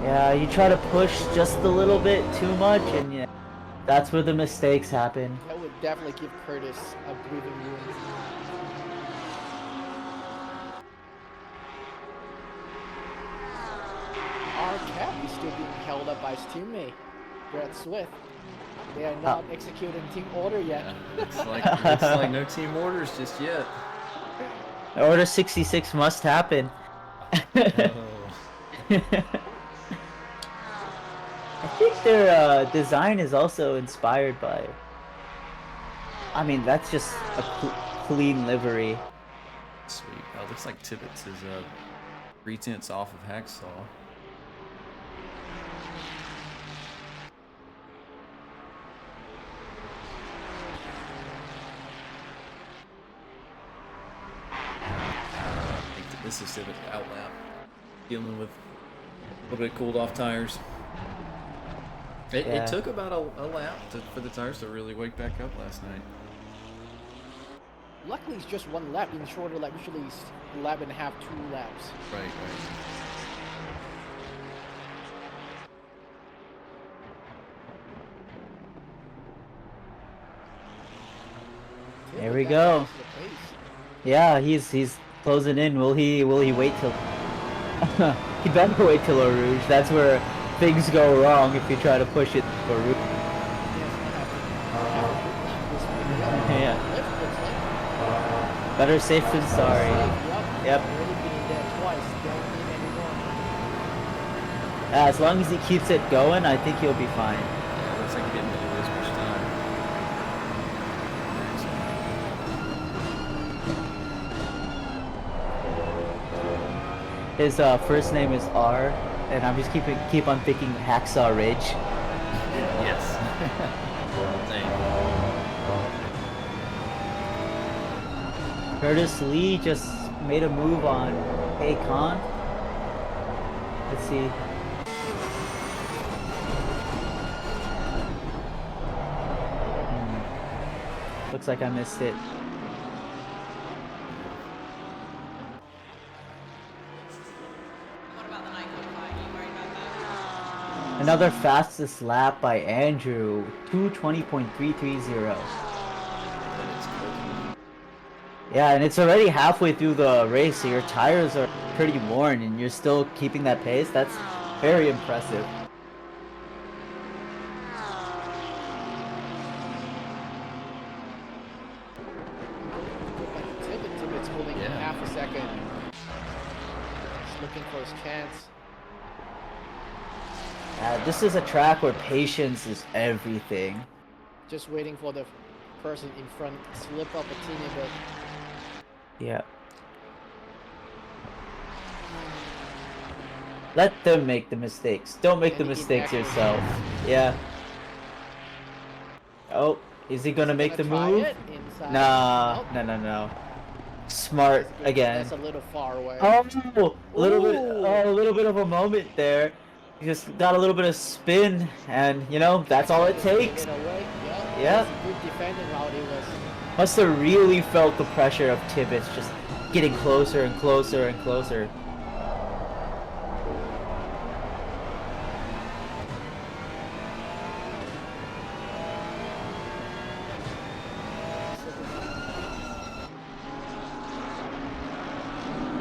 Yeah, you try to push just a little bit too much, and yeah, that's where the mistakes happen. That would definitely give Curtis a breathing room. Our cap is still being held up by his teammate, Brett Swift. They are not executing team order yet. Yeah, looks like no team orders just yet. Order 66 must happen. Oh. I think their design is also inspired by. I mean, that's just a clean livery. Sweet. Oh, looks like Tibbetts is 3/10 off of Hacksaw. I think that this is Tibbetts outlap, dealing with a little bit of cooled off tires. It took about a lap for the tires to really wake back up last night. Luckily, it's just one lap. In shorter lap, usually it's a lap and a half, 2 laps. Right. There we go. Yeah, he's closing in. Will he wait till? He better wait till Eau Rouge. That's where things go wrong if you try to push it for Rouge. Yeah. Better safe than sorry. Yep. As long as he keeps it going, I think he'll be fine. Yeah, looks like he didn't really lose much time. His first name is R, and I'm just keep on thinking Hacksaw Ridge. Yes. Same. Curtis Lee just made a move on Akon. Let's see. Looks like I missed it. Another fastest lap by Andrew, 2:20.330. Yeah, and it's already halfway through the race, so your tires are pretty worn and you're still keeping that pace. That's very impressive. Tibbetts holding half a second. Just looking for his chance. This is a track where patience is everything. Just waiting for the person in front to slip up a teeny bit. Yeah. Let them make the mistakes. Don't make the mistakes yourself. Yeah. Oh, is he gonna make the move? Nah, no. Smart again. That's a little far away. Oh, a little bit of a moment there. He just got a little bit of spin, and you know that's all it takes. Yeah. Good defending out he was. Must have really felt the pressure of Tibbetts just getting closer and closer and closer.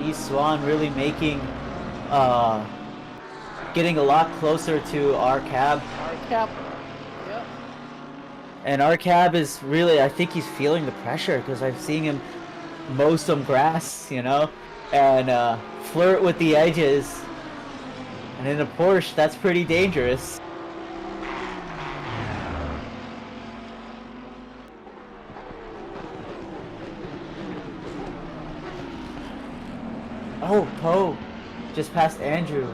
East Swan really making, getting a lot closer to our cab. Yep. And our cab is really, I think he's feeling the pressure because I've seen him mow some grass, you know, and flirt with the edges. And in a Porsche, that's pretty dangerous. Oh, Poe just passed Andrew.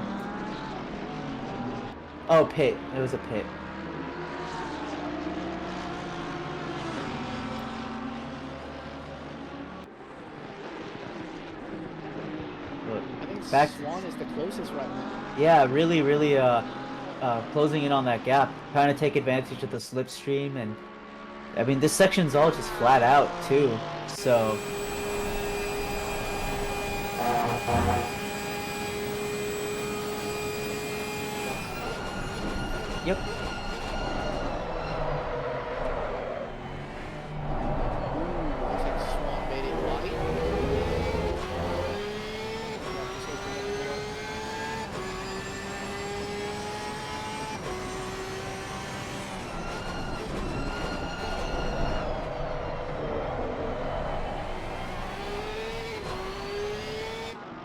Oh, pit. It was a pit. I think Back. Swan is the closest right now. Yeah, really, closing in on that gap, trying to take advantage of the slipstream, and I mean this section's all just flat out too. So. Yep.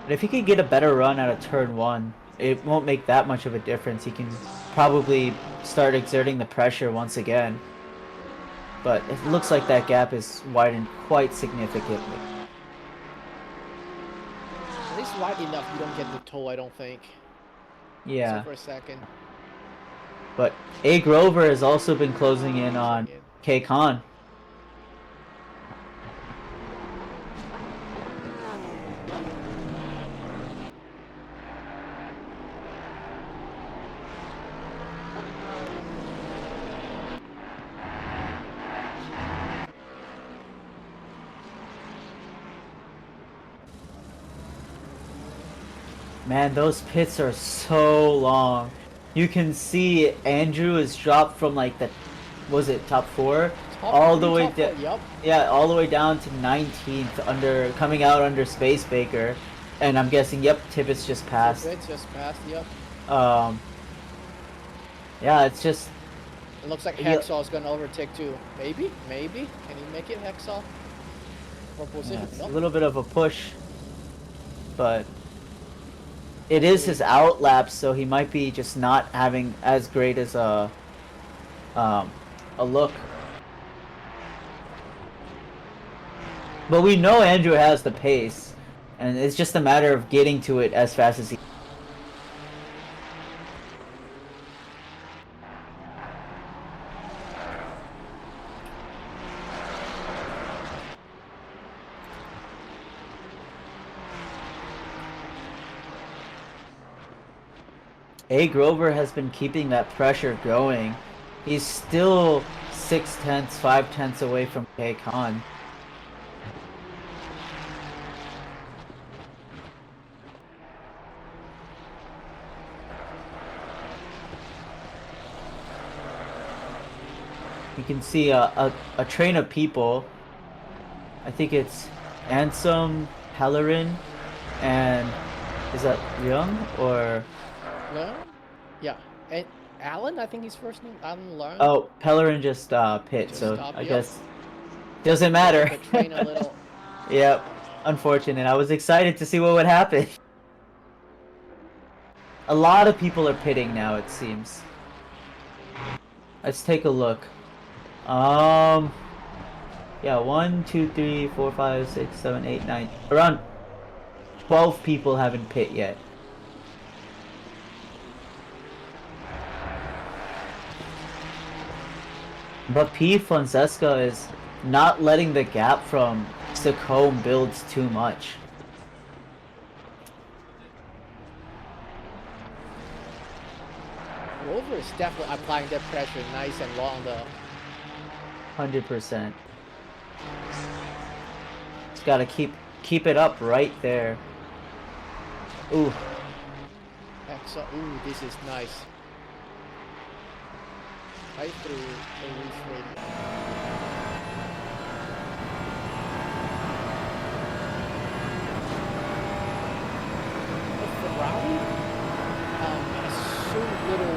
And if he could get a better run out of turn 1, it won't make that much of a difference. He can probably start exerting the pressure once again. But it looks like that gap is widened quite significantly. At least wide enough you don't get the toe, I don't think. Yeah. So for a second. But A. Grover has also been closing in on K. Khan. Man, those pits are so long. You can see Andrew is dropped from like the, was it top 4? All the way down. Yep. Yeah, all the way down to 19th under, coming out under Space Baker. And I'm guessing, yep, Tibbetts just passed. Tibbetts just passed, yep. Yeah, it's just... It looks like Hacksaw's gonna overtake too. Maybe? Maybe? Can he make it, Hacksaw? Or position? Yeah, it's Nope. a little bit of a push. But... it is his outlap, so he might be just not having as great as a look. But we know Andrew has the pace, and it's just a matter of getting to it as fast as he. A. Grover has been keeping that pressure going. He's still 6/10, 5/10 away from K. Khan. You can see a train of people. I think it's Ansem, Halloran, and is that Young or? Learn? Yeah. And Alan, I think his first name, Alan Learn. Oh, Pellerin just pit, Just so stopped, I yep. guess doesn't matter. The train a little. Yep, unfortunate. I was excited to see what would happen. A lot of people are pitting now, it seems. Let's take a look. Yeah, 1, 2, 3, 4, 5, 6, 7, 8, 9. Around 12 people haven't pit yet. But P. Fonseca is not letting the gap from Sacombe builds too much. Rover is definitely applying that pressure nice and long though. 100%. Just gotta keep it up right there. Ooh. Excellent. Ooh, this is nice. Right through the roof radio. The Ferrari has so little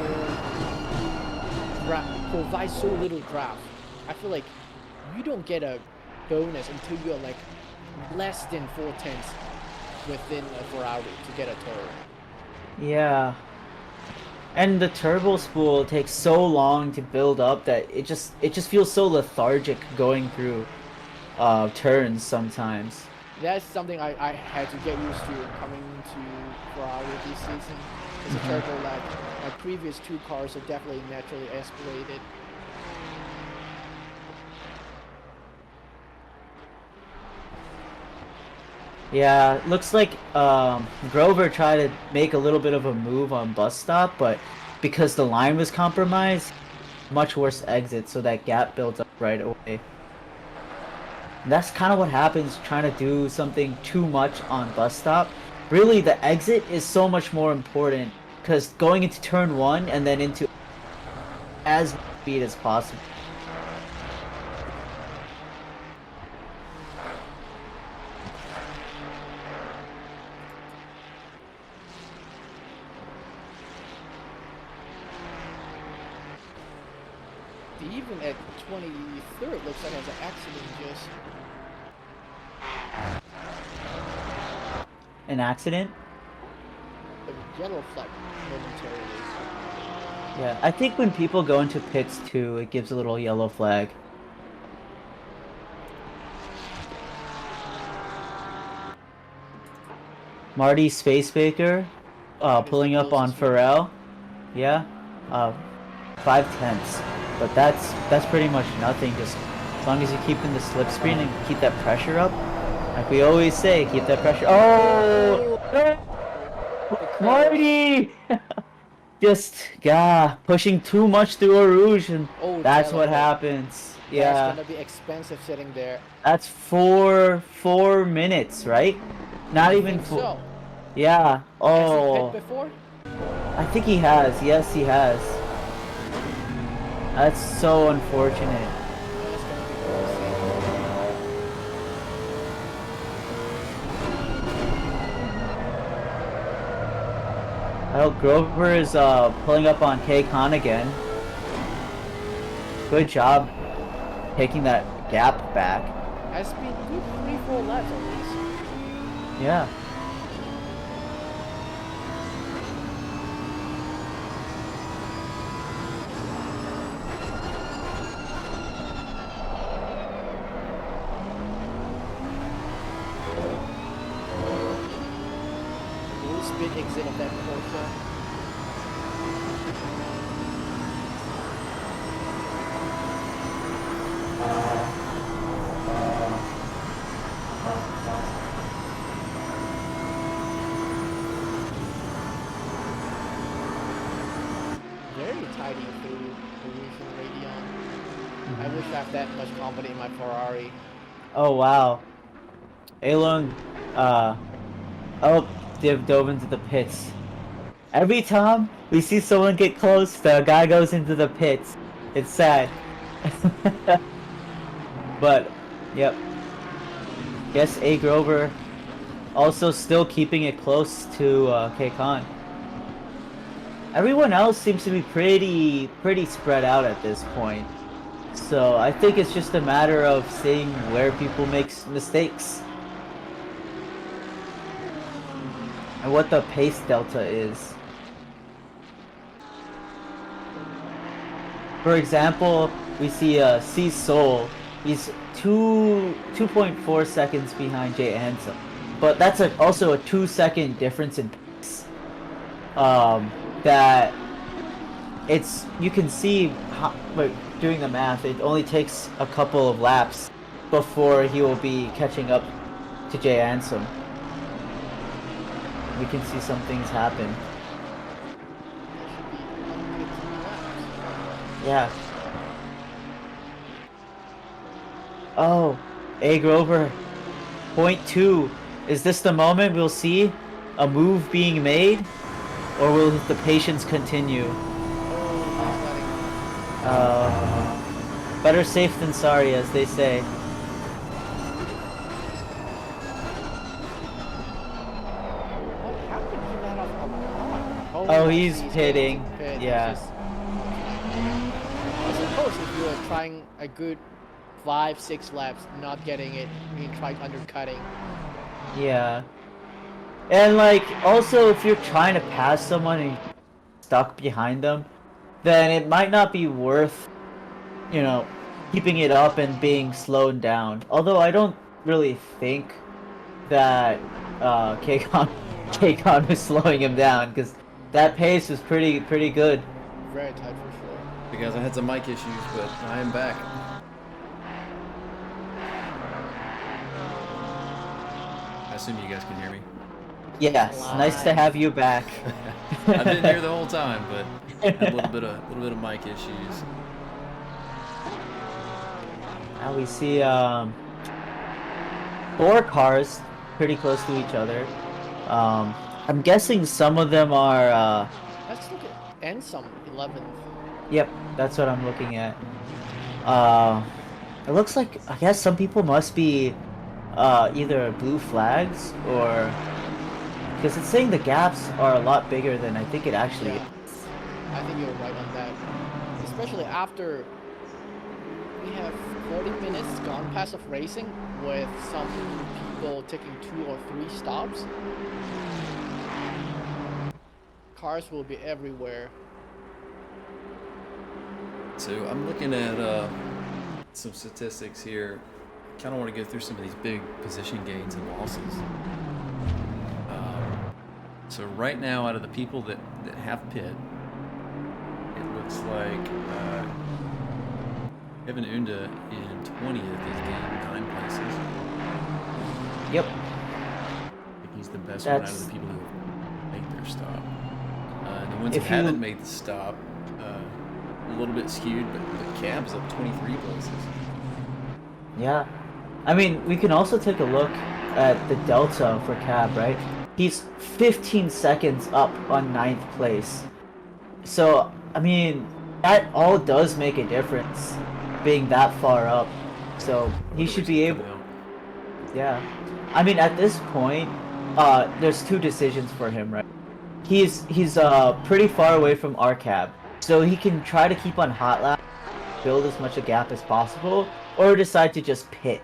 provides so little draft. I feel like you don't get a bonus until you're like less than 4/10 within a Ferrari to get a turn. Yeah. And the turbo spool takes so long to build up that it just feels so lethargic going through turns sometimes. That's something I had to get used to coming to Ferrari this season. It's a turbo lag. My previous 2 cars are definitely naturally aspirated. Yeah, looks like Grover tried to make a little bit of a move on bus stop, but because the line was compromised, much worse exit, so that gap built up right away. And that's kind of what happens trying to do something too much on bus stop. Really, the exit is so much more important because going into turn 1 and then into as much speed as possible. Even at 23rd, looks like there's an accident just. an accident. The yellow flag momentarily. Yeah, I think when people go into pits too, it gives a little yellow flag. Marty Spacebaker, pulling up on closest one. Pharrell. Yeah, 5/10, but that's pretty much nothing. Just as long as you keep in the slipstream and keep that pressure up, like we always say, keep that pressure. Oh, no! Marty! Just pushing too much through a rouge, and Oh, that's jello what hit. happens. That's Yeah, gonna be expensive sitting there. that's 4 minutes, right? Not I even think 4. so. Yeah. Has he Oh, pit before? I think he has. Yes, he has. That's so unfortunate. That's gonna be crazy. Oh, Grover is pulling up on K-Con again. Good job taking that gap back. Has been good 3-4 laps at least. Yeah. Full speed exit of that Porsche. Very tidy through Rouge and Radeon. I wish I had that much confidence in my Ferrari. Oh wow. Alon, oh, they've dove into the pits. Every time we see someone get close, the guy goes into the pits. It's sad. But, yep. Yes, A. Grover also still keeping it close to K-Con. Everyone else seems to be pretty spread out at this point. So I think it's just a matter of seeing where people make mistakes. And what the pace delta is. For example, we see C Soul. He's 2.4 seconds behind Jay Handsome, but that's also a 2-second difference in pace. That it's you can see how, like, doing the math. It only takes a couple of laps before he will be catching up to Jay Handsome. We can see some things happen. Yeah. Oh, A. Grover. .2. Is this the moment we'll see a move being made? Or will the patience continue? Better safe than sorry, as they say. How could he let off a lot? Oh, I he's see, getting pitting. to pit. Yeah. I suppose if you were trying a good 5-6 laps, not getting it, being tried undercutting. Yeah. And like, also if you're trying to pass someone and you're stuck behind them, then it might not be worth, keeping it up and being slowed down. Although I don't really think that K-Con was slowing him down, because that pace was pretty good. Very tight for sure. Because I had some mic issues, but I am back. I assume you guys can hear me. Yes, nice to have you back. I've been here the whole time, but had a little bit of mic issues. Now we see 4 cars pretty close to each other. I'm guessing some of them are Let's look at Ensom 11th. Yep, that's what I'm looking at. It looks like, I guess some people must be either blue flags or, because it's saying the gaps are a lot bigger than I think it actually is. I think you're right on that. Especially after we have 40 minutes gone past of racing with some people taking 2 or 3 stops. Cars will be everywhere. So I'm looking at some statistics here. Kind of want to go through some of these big position gains and losses. So right now, out of the people that have pit, it looks like Evan Unda in 20th has gained 9 places. Yep. I think he's the best one out of the people who make their stop. And the ones that If haven't you- made the stop, a little bit skewed, but Cab's up 23 places. Yeah. I mean, we can also take a look at the delta for Cab, right? He's 15 seconds up on 9th place. So, I mean, that all does make a difference, being that far up. So, he should be able... Yeah. I mean, at this point, there's 2 decisions for him, right? He's pretty far away from our Cab. So he can try to keep on hot lap, build as much a gap as possible, or decide to just pit.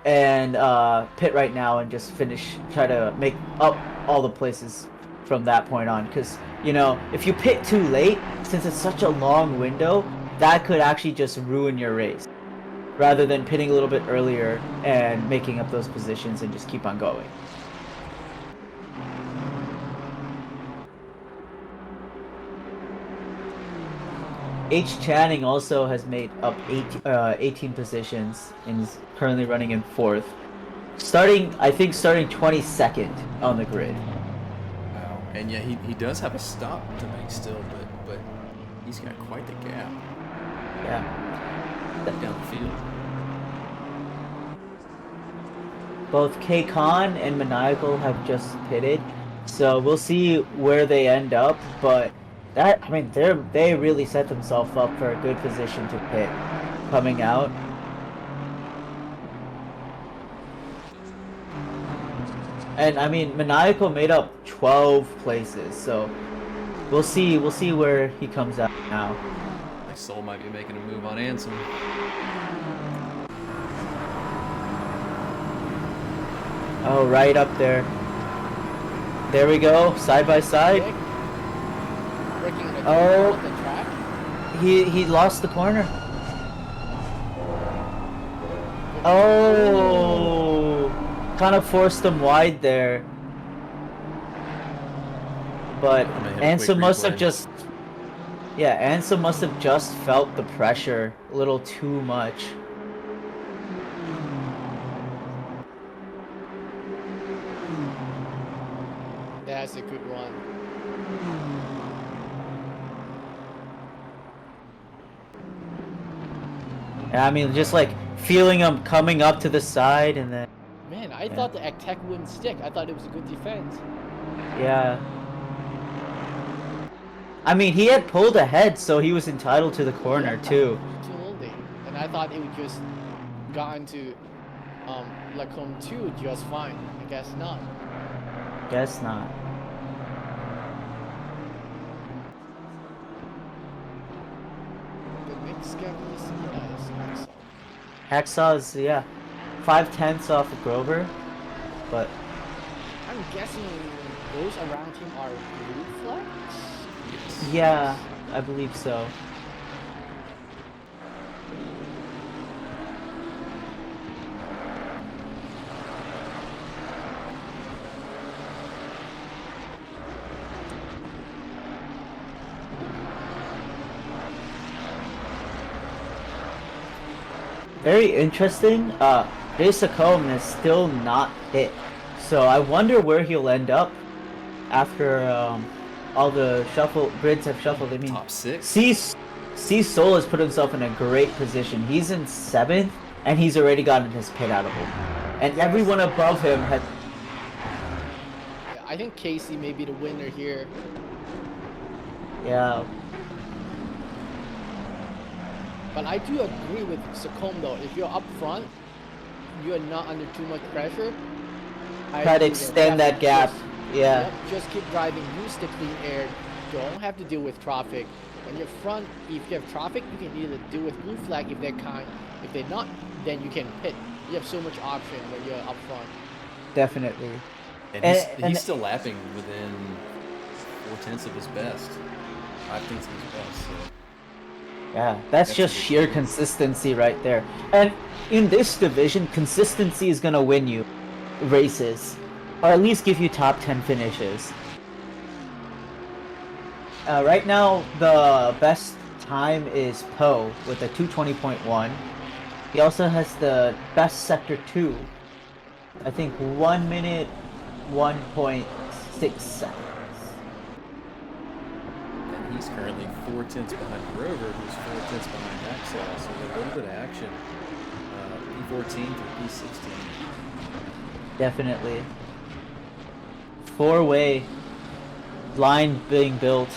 And pit right now and just try to make up all the places from that point on. Because, you know, if you pit too late, since it's such a long window, that could actually just ruin your race. Rather than pitting a little bit earlier and making up those positions and just keep on going. H. Channing also has made up 18 positions and is currently running in 4th. Starting 22nd on the grid. Wow. And yeah, he does have a stop to make still, but he's got quite the gap Yeah. down the field. Both K-Con and Maniacal have just pitted, so we'll see where they end up, but they really set themselves up for a good position to pit coming out. And I mean, Maniacal made up 12 places, so we'll see where he comes out now. My soul might be making a move on Ansem. Oh, right up there. There we go, side by side. Breaking the Oh. on the track. He lost the corner. Oh, kind of forced him wide there. But I'm gonna hit a quick Ansem must have replay. Ansem must have just felt the pressure a little too much. That's a good run. I mean, just like feeling him coming up to the side and then, Man, I thought the attack wouldn't stick. I thought it was a good defense. yeah. I mean, he had pulled ahead, so he was entitled to the corner too. Absolutely. And I thought it would just gotten to Lacombe 2 just fine. I guess not. Guess not. The next guy is nice. Hacksaw's, yeah, 5/10 off of Grover, but I'm guessing those around him are blue flags? yeah, I believe so. Very interesting. Jason is still not hit, so I wonder where he'll end up after all the grids have shuffled. I mean, Top 6. C Soul has put himself in a great position. He's in 7th, and he's already gotten his pit out of him. And everyone above him has. Yeah, I think Casey may be the winner here. Yeah. But I do agree with Sacom though. If you're up front, you're not under too much pressure. I Try to agree extend that gap. Just, Yeah. yep, just keep driving. Use the clean air. Don't have to deal with traffic. When you're front, if you have traffic, you can either do with blue flag if they're kind. If they're not, then you can pit. You have so much option when you're up front. Definitely. And And- he's still lapping within 4/10 of his best. 5/10 of his best. So. Yeah, that's That's just a good sheer point. consistency right there. And in this division, consistency is gonna win you races, or at least give you top 10 finishes. Right now, the best time is Poe with a 220.1. He also has the best sector 2. I think 1 minute 1.6 seconds. And he's currently 4/10 behind Grover, who's 4/10 behind Axel. So we got a little bit of action. P14 through P16. Definitely. 4-way line being built.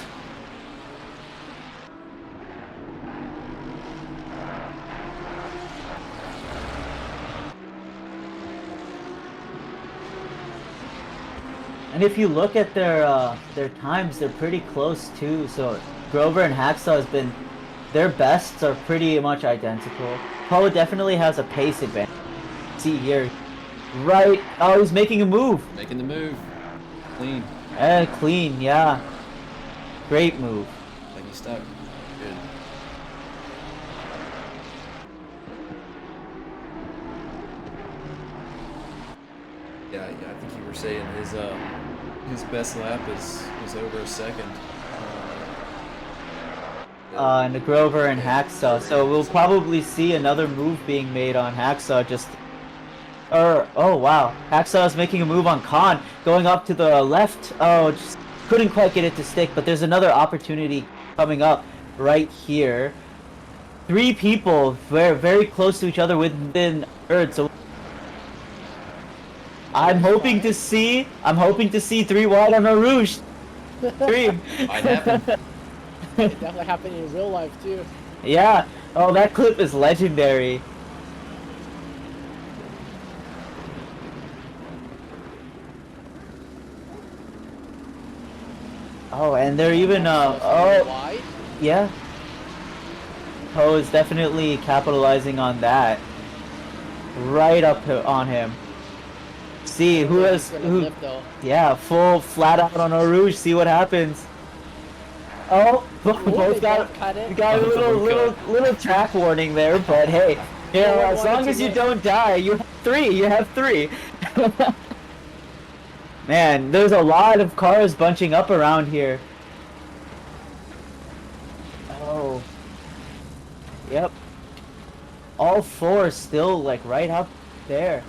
And if you look at their times, they're pretty close too. So Grover and Hacksaw has been, their bests are pretty much identical. Poe definitely has a pace advantage. See here, right? Oh, he's making a move. Making the move. Clean. Clean, yeah. Great move. Like he's stuck. Good. Yeah, I think you were saying his best lap is over a second. And Grover and Hacksaw. So we'll probably see another move being made on Hacksaw. Oh wow, Hacksaw is making a move on Khan, going up to the left. Oh, just couldn't quite get it to stick. But there's another opportunity coming up right here. 3 people very, very close to each other within third. So I'm hoping to see 3 wide on a Rouge. 3. Might happen. It definitely happened in real life too. Yeah. Oh, that clip is legendary. Oh, and they're even Wide. yeah. Poe is definitely capitalizing on that. Right up on him. See who has He's gonna who. lift, though. Yeah, full flat out on a Rouge. See what happens. Oh, both they got both cut it. you got a little track warning there, but hey, you know, one as wanted long to as you win. don't die, you have 3. You have 3. Man, there's a lot of cars bunching up around here. Oh. Yep. All 4 still like right up there.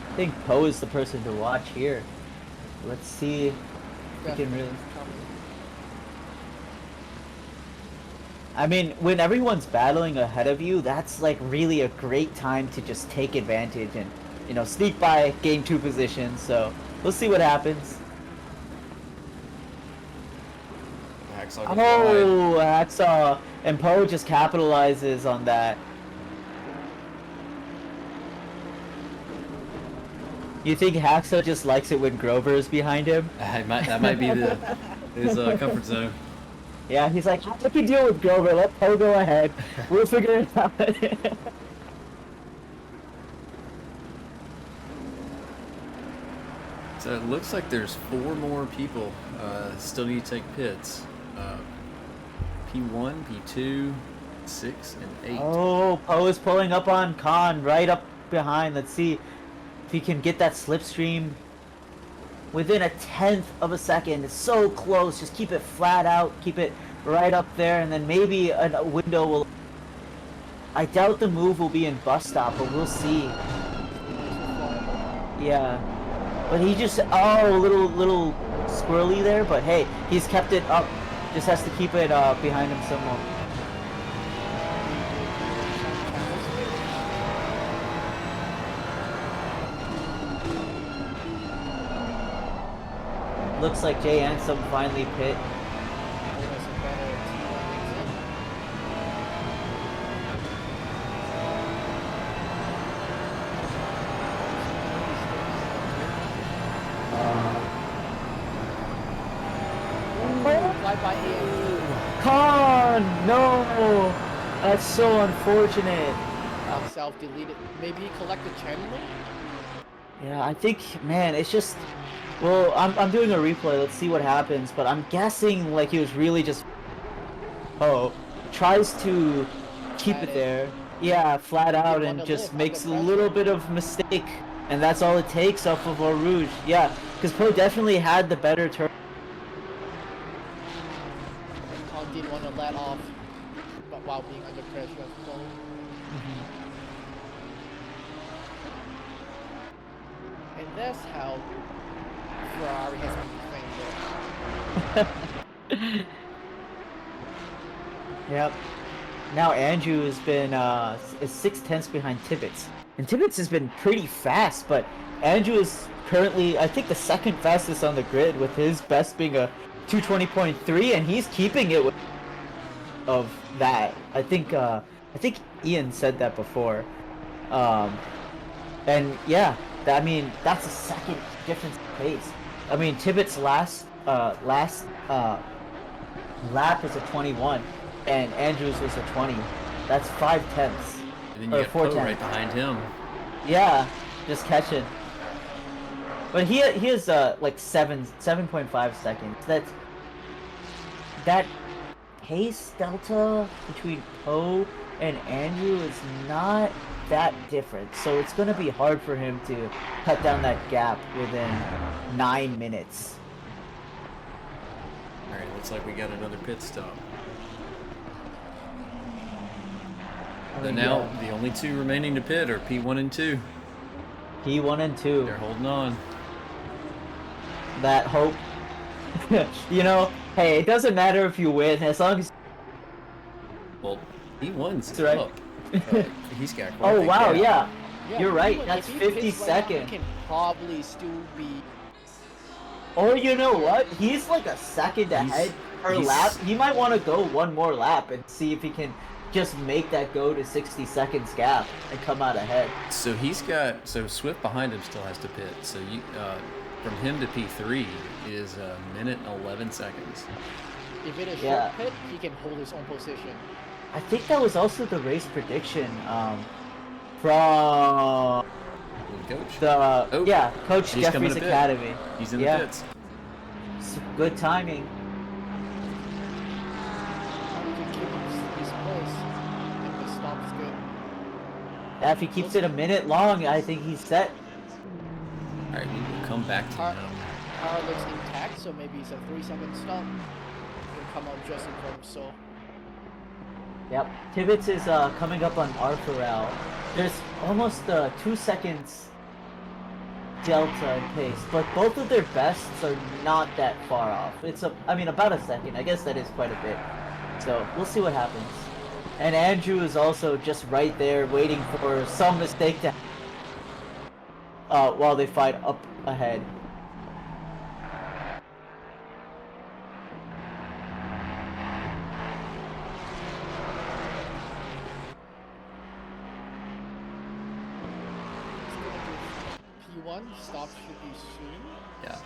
I think Poe is the person to watch here. Let's see if we can really. I mean, when everyone's battling ahead of you, that's like really a great time to just take advantage and, you know, sneak by, gain 2 positions. So we'll see what happens. Hacksaw goes wide. Oh, Hacksaw and Poe just capitalizes on that. You think Hacksaw just likes it when Grover is behind him? That might be his comfort zone. Yeah, he's like, I can deal with Grover. Let Poe go ahead. We'll figure it out. So it looks like there's 4 more people still need to take pits. P1, P2, 6, and 8. Oh, Poe is pulling up on Khan right up behind. Let's see if he can get that slipstream within a 1/10 of a second. It's so close. Just keep it flat out. Keep it right up there, and then maybe a window will. I doubt the move will be in bus stop, but we'll see. Yeah, but he just a little squirrely there. But hey, he's kept it up. Just has to keep it behind him somewhere. Looks like Jay Ansem finally pit. No! That's so unfortunate. Self-deleted. Maybe he collected channel? Yeah, I think, man, it's just... Well, I'm doing a replay. Let's see what happens. But I'm guessing, like, he was really just... Oh, tries to keep Flat it in. there. Yeah, flat out, and wanna just live makes a under little pressure. bit of mistake. And that's all it takes off of Eau Rouge. Yeah, because Poe definitely had the better turn. Con didn't want to let off but while being under pressure of Poe. And that's how Ferrari has been playing there. Yep. Now Andrew has been is 6/10 behind Tibbets, and Tibbets has been pretty fast, but Andrew is currently, I think, the second fastest on the grid, with his best being a 220.3, and he's keeping it with of that. I think Ian said that before, and yeah, I mean that's a second difference in pace. I mean Tibbets last lap was a 21. And Andrews was a 20. That's 5/10. And then you Or got Poe 4/10. right behind him. Yeah, just catching. But he has like 7.5 seconds. That pace delta between Poe and Andrew is not that different. So it's gonna be hard for him to cut down that gap within 9 minutes. All right, looks like we got another pit stop. And now the only two remaining to pit are P1 and 2. P1 and 2. They're holding on. That hope. You know, hey, it doesn't matter if you win as long as. Well, P1's That's right. up. He's got quite Oh the wow, gap. yeah. You're right. If That's he 50 pits right now, seconds. he can probably still be. Or you know what? He's like a second ahead per he's- lap. He might want to go one more lap and see if he can just make that go to 60 seconds gap and come out ahead. So so Swift behind him still has to pit. So from him to P3 is a minute and 11 seconds. If it is Yeah. short pit, he can hold his own position. I think that was also the race prediction from Coach. the Coach he's coming Jeffrey's to pit. Academy. He's in the Yeah. pits. It's good timing. He can keep his place. If the stop is good. Yeah, if he keeps it a minute long, I think he's set. All right, we will come back to Car, him. car looks intact, so maybe it's a 3-second stop. He'll come out just in front of So. Yep. Tibbets is coming up on Arthurel. There's almost 2 seconds delta in pace, but both of their bests are not that far off. It's about a second. I guess that is quite a bit. So we'll see what happens. And Andrew is also just right there waiting for some mistake to while they fight up ahead. P1 stop should be soon. Yeah.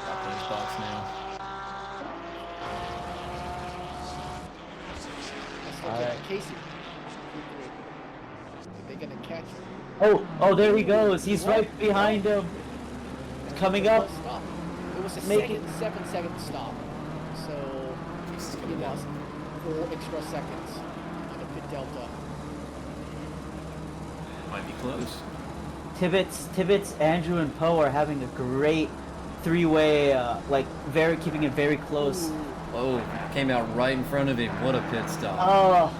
Back in his box now. Let's look Alright. at Casey. Are they gonna catch him? Oh, there he goes. He's right behind him. Coming up. Stop. It was a Make it- 7-second stop. So Casey's he coming down. lost 4 extra seconds on the pit delta. Might be close. Tibbets, Andrew, and Poe are having a great three-way, keeping it very close. Ooh, Oh, came out right in front of him. What a pit stop. Oh,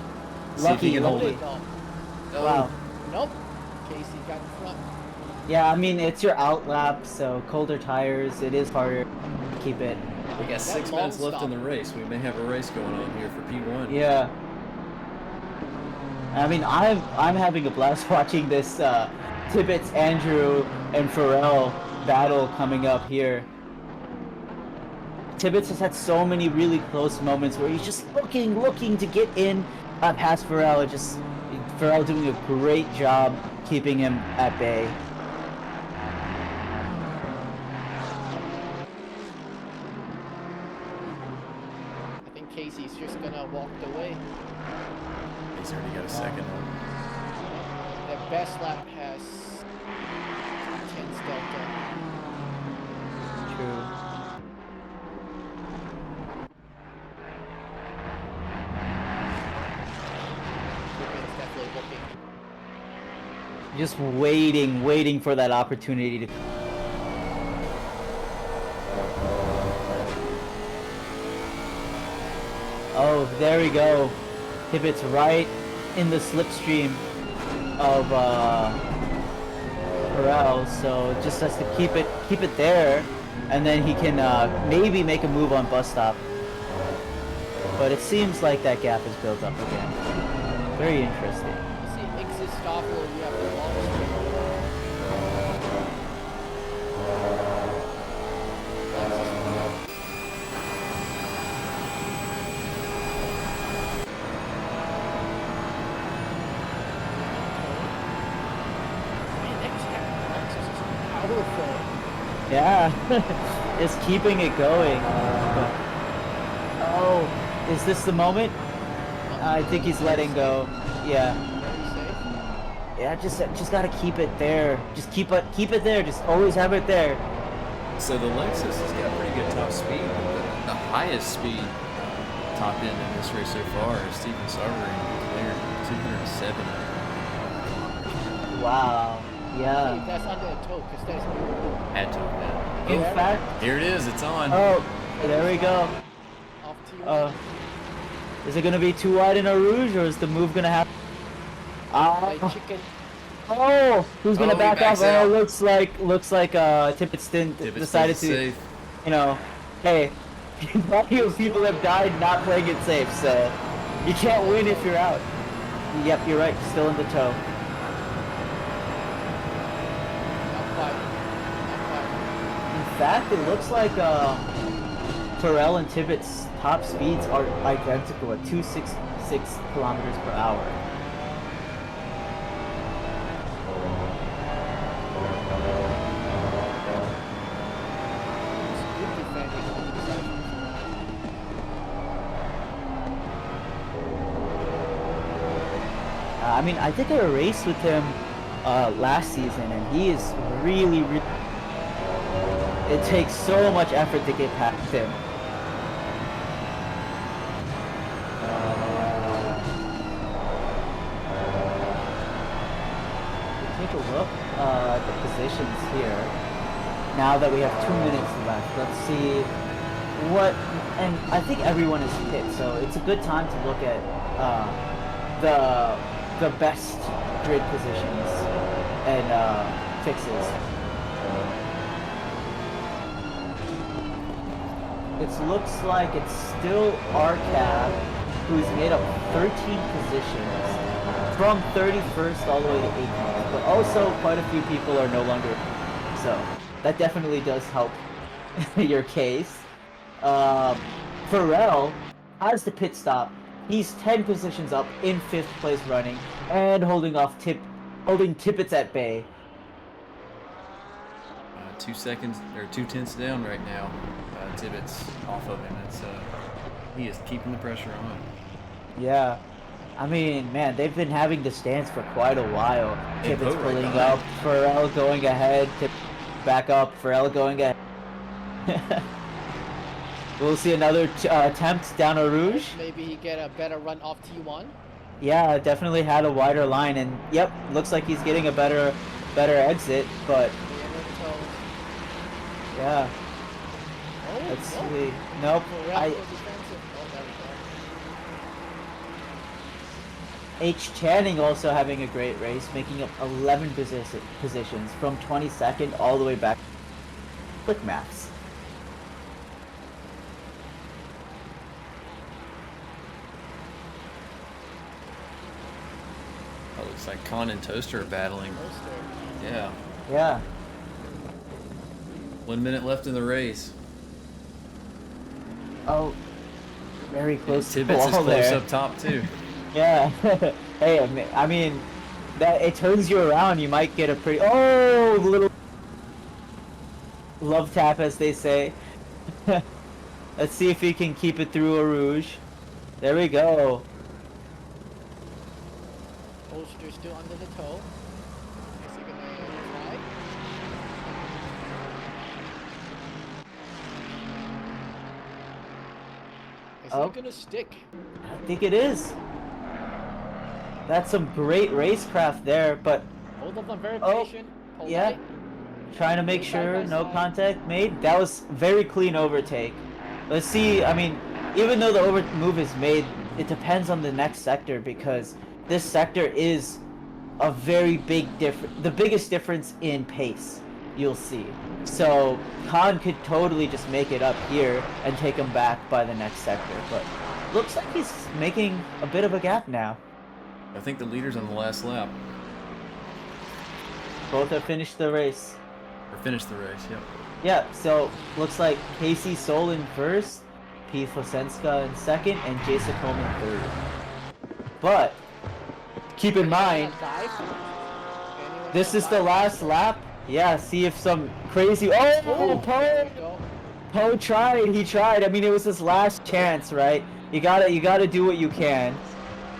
See if he lucky, can hold lucky. it. no. Wow. Nope. Casey got in front. Yeah, I mean, it's your out lap, so colder tires, it is harder to keep it. We got That 6 long minutes left stop. in the race. We may have a race going on here for P1. Yeah. I mean, I'm having a blast watching this Tibbets, Andrew, and Pharrell battle coming up here. Tibbets has had so many really close moments where he's just looking to get in past Pharrell. Pharrell doing a great job keeping him at bay. I think Casey's just gonna walk He's already got a second on. The best lap has 10 delta. True. It's definitely looking. Just waiting for that opportunity to. Oh, there we go. Pivots right in the slipstream of Pharrell, so just has to keep it there, and then he can maybe make a move on bus stop. But it seems like that gap is built up again. Very interesting. You see, exit Stoffel, you have the long straight. Powerful. Yeah, it's keeping it going. Oh, is this the moment? I think he's letting go. Yeah. Yeah, just gotta keep it there. Just keep it there. Just always have it there. So the Lexus has got pretty good top speed. The highest speed top end in this race so far is Steven Sarver and Claire, 207. Wow. Hey, Yeah. that's under a toe, because that's Had to have In fact, been. Here it is. It's on. oh, there we go. off T1. Is it gonna be too wide in a rouge, or is the move gonna happen? Like chicken. Oh, who's gonna Oh, he back off? backs out. Oh, looks like Tippett's decided to, safe. you know, hey, plenty of people have died not playing it safe, so you can't win if you're out. Yep, you're right. Still in the toe. Not quite. Not quite. In fact, it looks like Pharrell and Tippett's top speeds are identical at 266 kilometers per hour. It's good defending on the side. I mean, I think I raced with him last season, and he is really. It takes so much effort to get past him. Take a look at the positions here. Now that we have 2 minutes left, let's see what. And I think everyone is hit, so it's a good time to look at the best grid positions and fixes. It looks like it's still RCAB, who's made up 13 positions from 31st all the way to 18th, but also quite a few people are no longer, so that definitely does help your case. Pharrell has the pit stop. He's 10 positions up in 5th place running and holding Tippett's at bay. 2 seconds or 2/10 down right now. Tippett's off of him. It's he is keeping the pressure on. Yeah. I mean, man, they've been having the stance for quite a while. Tippett's right pulling behind. up, Pharrell going ahead, back up, Pharrell going ahead. We'll see another attempt down a rouge. Maybe he get a better run off T1. Yeah, definitely had a wider line, and yep, looks like he's getting a better exit, but yeah. Oh, Let's no. see. Nope. Pharrell goes defensive. Oh, there we go. H. Channing also having a great race, making up 11 positions from 22nd all the way back. Quick maths. Oh, looks like Con and Toaster are battling. Yeah. Yeah. 1 minute left in the race. Oh, very close to the Tippett's is wall close there. up top too. Yeah. Hey, I mean, that it turns you around. You might get a pretty little love tap, as they say. Let's see if he can keep it through a rouge. There we go. Poster still under the toe. Is he gonna try? Is Oh. it gonna stick? I think it is. That's some great racecraft there, but Both of them very Oh, patient, polite. yeah. Trying to make Go side sure by no side. contact made. That was very clean overtake. Let's see. I mean, even though the over move is made, it depends on the next sector because this sector is a very big difference. The biggest difference in pace you'll see. So Khan could totally just make it up here and take him back by the next sector. But looks like he's making a bit of a gap now. I think the leader's on the last lap. Both have finished the race. Or finished the race, yep. Yeah, so looks like Casey Sol in first, Pete Fosenska in second, and Jason Coleman third. But keep in mind, this is the last lap. Yeah, see if some crazy. Oh, Poe tried. He tried. I mean, it was his last chance, right? You gotta do what you can.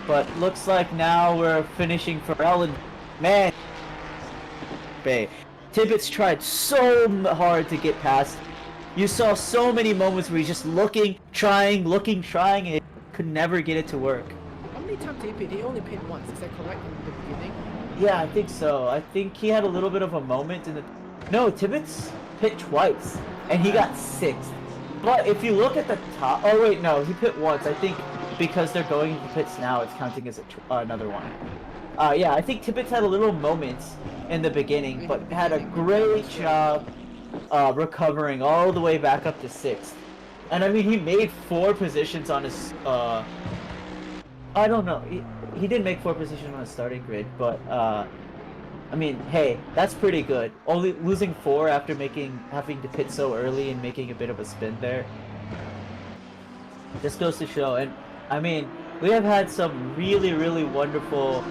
But looks like now we're finishing for Ellen. Man, Bay. Tibbetts tried so hard to get past. You saw so many moments where he's just looking, trying, and could never get it to work. How many times did he pit? He only pit once. Is that correct in the beginning? Yeah, I think so. I think he had a little bit of a moment in the. No, Tibbetts pit twice, and he got sixth. But if you look at the top, oh wait, no, he pit once. I think because they're going into pits now, it's counting as another one. Yeah, I think Tibbetts had a little moment in the beginning, but had a great job recovering all the way back up to sixth. And I mean, he made 4 positions on his. I don't know. He did make 4 positions on his starting grid, but I mean, hey, that's pretty good. Only losing 4 after having to pit so early and making a bit of a spin there. This goes to show, and I mean, we have had some really, really wonderful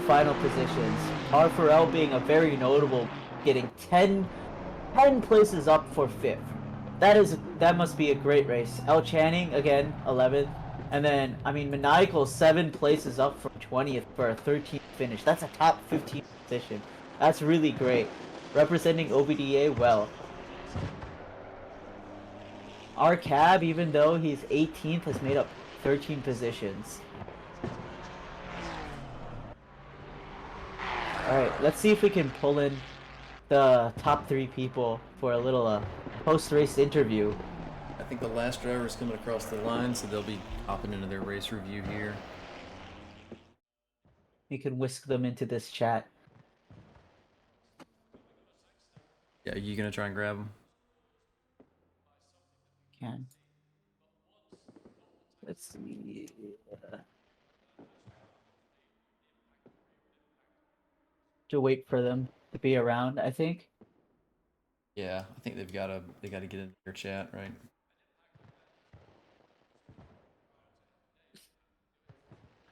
final positions. R. Farrell being a very notable, getting 10 places up for 5th. That must be a great race. El Channing again 11th, and then I mean Maniacal 7 places up for 20th for a 13th finish. That's a top 15 position. That's really great, representing OBDA well. Our cab, even though he's 18th, has made up 13 positions. Alright, let's see if we can pull in the top 3 people for a little post-race interview. I think the last driver is coming across the line, so they'll be hopping into their race review here. We can whisk them into this chat. Yeah, you gonna try and grab them? Can. Let's see. To wait for them to be around, I think. Yeah, I think they gotta get in their chat, right?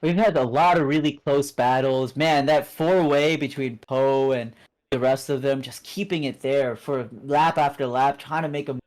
We've had a lot of really close battles. Man, that 4-way between Poe and the rest of them, just keeping it there for lap after lap, trying to make them.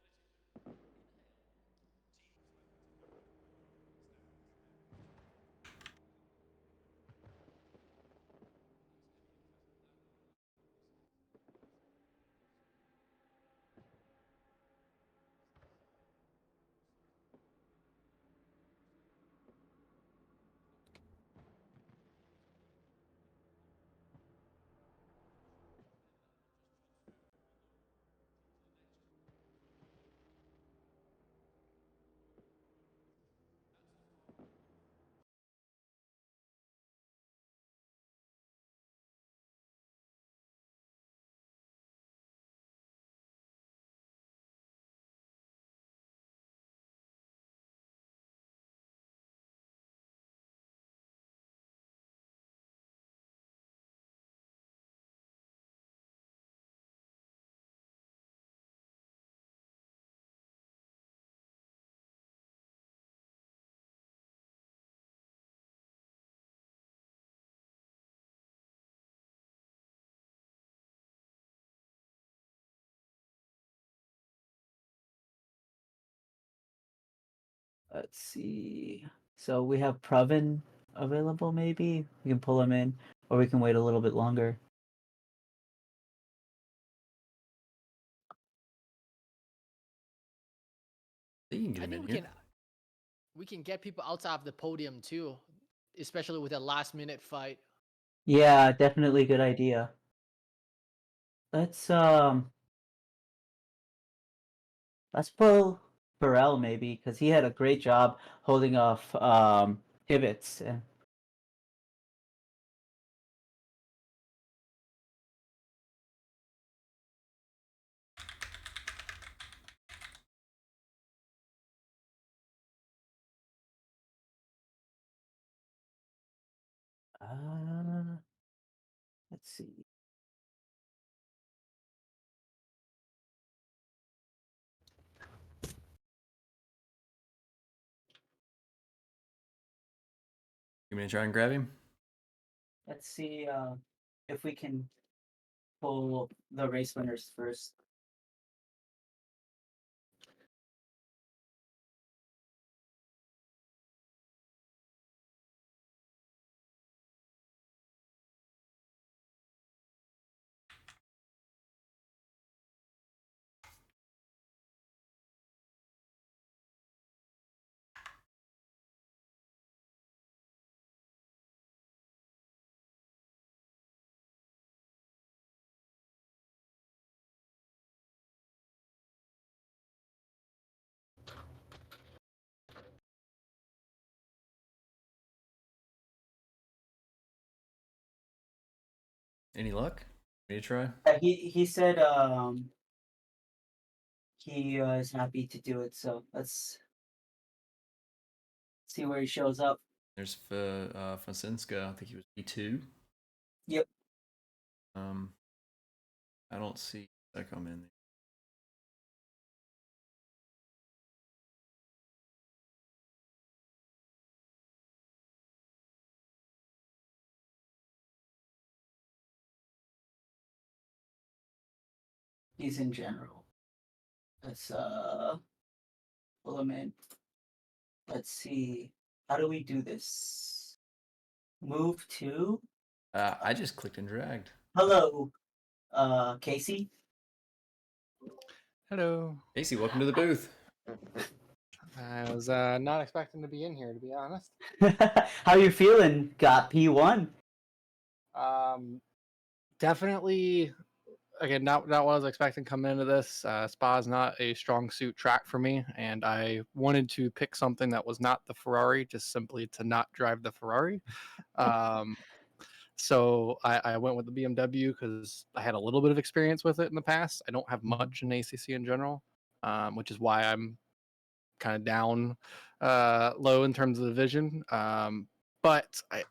Let's see. So we have Pravin available, maybe? We can pull him in. or we can wait a little bit longer. You can get I him think in we here. can get people outside of the podium too, especially with a last minute fight. Yeah, definitely good idea. Let's pull Burrell maybe, because he had a great job holding off pivots. Let's see. You gonna try and grab him? Let's see if we can pull the race winners first. Any luck? Me to try? He said he is happy to do it, so let's see where he shows up. There's Fasinska. I think he was P2. Yep. I don't see Secom in there. He's in general. Let's pull him in. Let's see. How do we do this? Move to I just clicked and dragged. hello, Casey. Hello. Casey, welcome to the booth. I was not expecting to be in here, to be honest. How you feeling? Got P1. Definitely, again, not what I was expecting coming into this. Spa is not a strong suit track for me, and I wanted to pick something that was not the Ferrari, just simply to not drive the Ferrari. So I went with the BMW because I had a little bit of experience with it in the past. I don't have much in ACC in general, which is why I'm kind of down low in terms of the vision. But I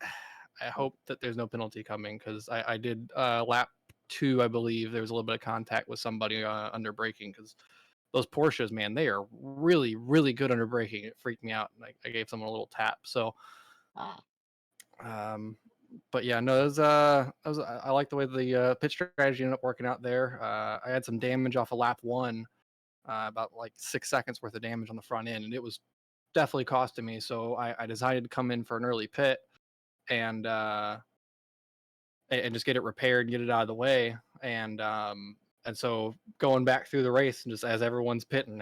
hope that there's no penalty coming because I did lap 2, I believe there was a little bit of contact with somebody under braking because those Porsches, man, they are really, really good under braking. It freaked me out. I gave someone a little tap. So, but yeah, no, I like the way the pitch strategy ended up working out there. I had some damage off of lap 1, about like 6 seconds worth of damage on the front end, and it was definitely costing me. So I decided to come in for an early pit and just get it repaired and get it out of the way. And so going back through the race and just as everyone's pitting,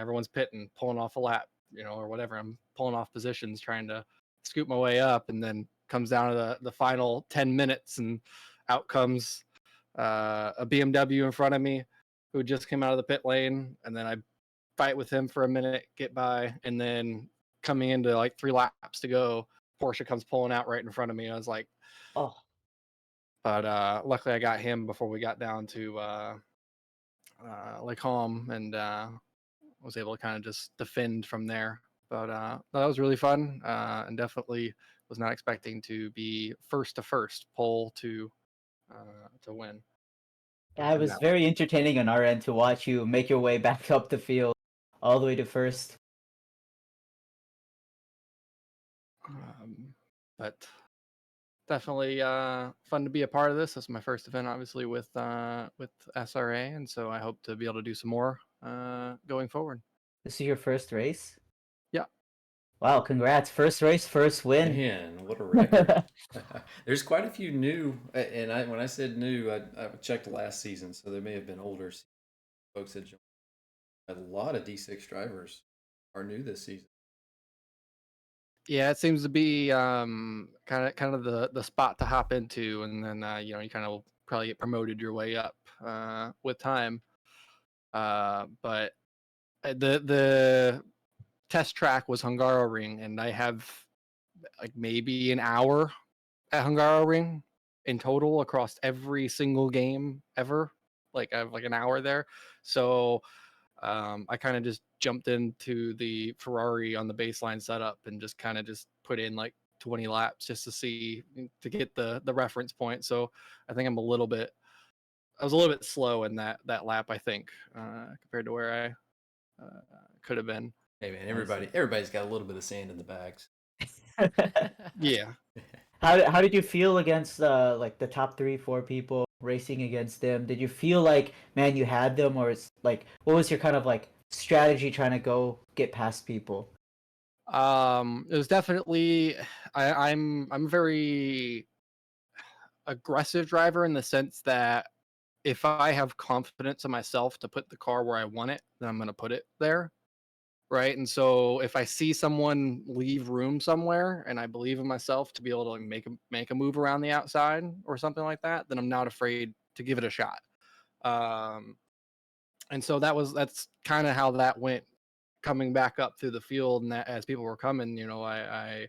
pulling off a lap, or whatever, I'm pulling off positions, trying to scoop my way up, and then comes down to the final 10 minutes, and out comes a BMW in front of me who just came out of the pit lane, and then I fight with him for a minute, get by, and then coming into like 3 laps to go, Porsche comes pulling out right in front of me. I was like, Oh, but luckily I got him before we got down to Lake Holm, and was able to kind of just defend from there. But that was really fun, and definitely was not expecting to be first to first pole to win. it was very entertaining on our end to watch you make your way back up the field, all the way to first. But definitely fun to be a part of this. This is my first event, obviously, with SRA, and so I hope to be able to do some more going forward. This is your first race? Yeah. Wow, congrats. First race, first win. Man, what a record. There's quite a few new, and when I said new, I checked last season, so there may have been older folks that joined. A lot of D6 drivers are new this season. Yeah, it seems to be kind of the spot to hop into, and then you kind of probably get promoted your way up with time. But the test track was Hungaroring, and I have like maybe an hour at Hungaroring in total across every single game ever. Like I have like an hour there, so I kind of just jumped into the Ferrari on the baseline setup and just kind of just put in like 20 laps just to see to get the reference point. So I think I was a little bit slow in that lap, I think, compared to where I could have been. Hey man, everybody's got a little bit of sand in the bags. Yeah. How did you feel against like the top 3-4 people racing against them? Did you feel like, man, you had them, or it's like what was your kind of like strategy trying to go get past people? It was definitely I'm a very aggressive driver in the sense that if I have confidence in myself to put the car where I want it, then I'm going to put it there. Right. And so if I see someone leave room somewhere and I believe in myself to be able to like, make a move around the outside or something like that, then I'm not afraid to give it a shot. Um, and so that's kind of how that went coming back up through the field. And that, as people were coming, I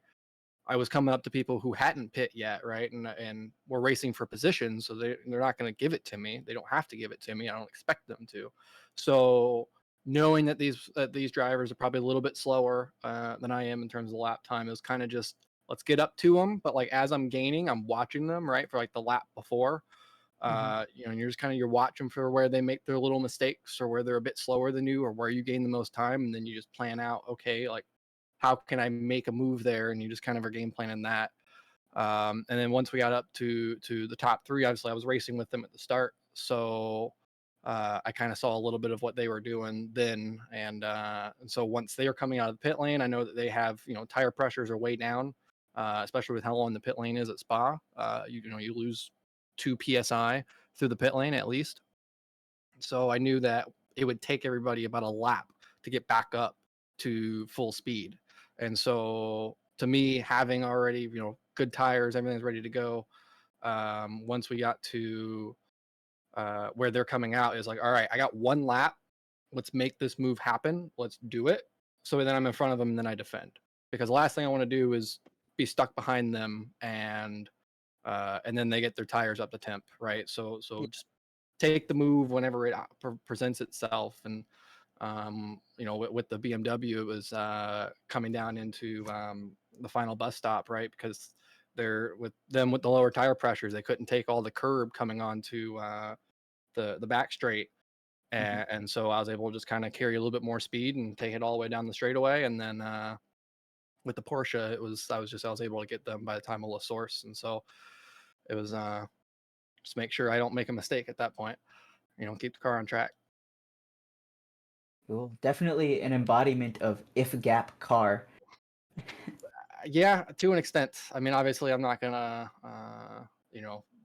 was coming up to people who hadn't pit yet, right? And were racing for position, so they're not going to give it to me. They don't have to give it to me. I don't expect them to. So knowing that these drivers are probably a little bit slower than I am in terms of lap time, it was kind of just let's get up to them. But like as I'm gaining, I'm watching them right for like the lap before. And you're just kind of you're watching for where they make their little mistakes or where they're a bit slower than you or where you gain the most time, and then you just plan out okay like how can I make a move there? And you just kind of are game planning that. And then once we got up to the top three, obviously I was racing with them at the start, so I kind of saw a little bit of what they were doing then. And so once they are coming out of the pit lane, I know that they have tire pressures are way down, especially with how long the pit lane is at Spa. You lose 2 psi through the pit lane at least. So I knew that it would take everybody about a lap to get back up to full speed. And so to me, having already, good tires, everything's ready to go. Once we got to where they're coming out is like, all right, I got 1 lap. Let's make this move happen. Let's do it. So then I'm in front of them and then I defend, because the last thing I want to do is be stuck behind them and then they get their tires up to temp. Right. So just take the move whenever it presents itself. And with the BMW, it was coming down into the final bus stop, right? Because they're with the lower tire pressures, they couldn't take all the curb coming onto the back straight. And so I was able to just kind of carry a little bit more speed and take it all the way down the straightaway. And then with the Porsche, I was able to get them by the time of La Source. And so it was just make sure I don't make a mistake at that point. Keep the car on track. Cool. Definitely an embodiment of if gap car. Yeah, to an extent. I mean, obviously, I'm not gonna,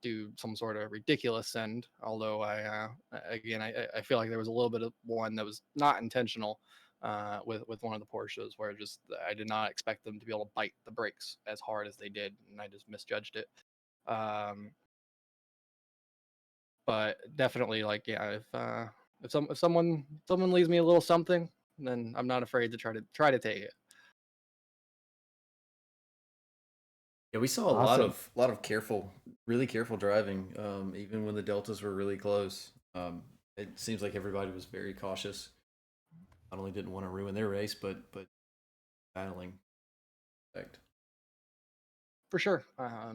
do some sort of ridiculous send. Although I feel like there was a little bit of one that was not intentional with one of the Porsches, where just I did not expect them to be able to bite the brakes as hard as they did, and I just misjudged it. But definitely, like, yeah, if someone leaves me a little something, then I'm not afraid to try to take it. Yeah, we saw a Awesome. lot of really careful driving, even when the deltas were really close. It seems like everybody was very cautious. Not only didn't want to ruin their race, but battling. For sure.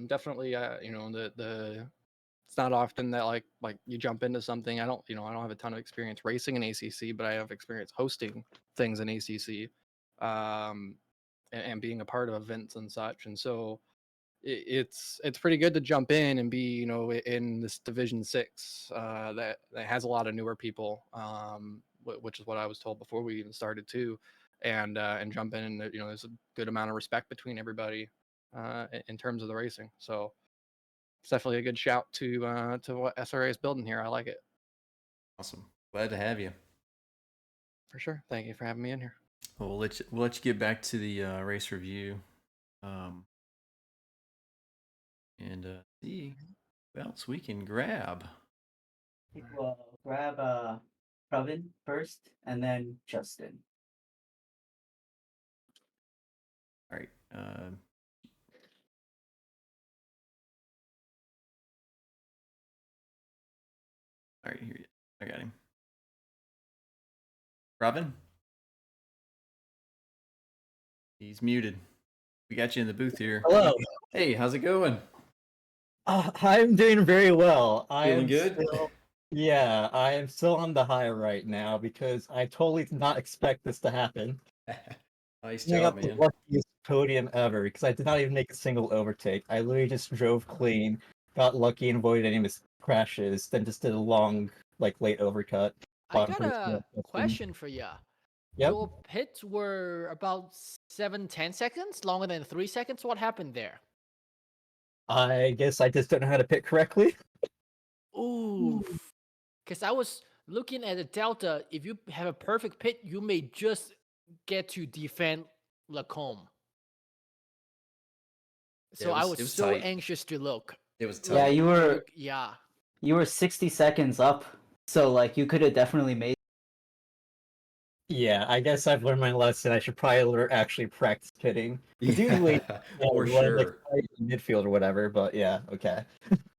Definitely. The it's not often that like you jump into something. I don't have a ton of experience racing in ACC, but I have experience hosting things in ACC, and being a part of events and such. And so it's pretty good to jump in and be in this Division 6 that has a lot of newer people, which is what I was told before we even started too. and jump in. And there's a good amount of respect between everybody in terms of the racing. So it's definitely a good shout to what SRA is building here. I like it. Awesome. Glad to have you. For sure. Thank you for having me in here. Well, we'll let you get back to the race review, and see what else we can grab. Well, grab Provin first, and then Justin. All right. All right, here. I got him. Robin? He's muted. We got you in the booth here. Hello. Hey, how's it going? I'm doing very well. Feeling good? Yeah, I am still on the high right now because I totally did not expect this to happen. Nice I job, got the man. luckiest podium ever because I did not even make a single overtake. I literally just drove clean, got lucky and avoided any crashes, then just did a long, late overcut. I I'm got pretty sure a question for you. Yep. Your pits were about 7-10 seconds, longer than 3 seconds. What happened there? I guess I just don't know how to pit correctly. Ooh, because I was looking at the delta. If you have a perfect pit, you may just get to defend Lacombe. So Yeah, I it was was so tight. anxious to look. It was Yeah, tight. you were 60 seconds up, so you could have definitely made. Yeah, I guess I've learned my lesson. I should probably actually practice pitting. Because usually, For you wanna, sure. fight in midfield or whatever. But yeah, okay.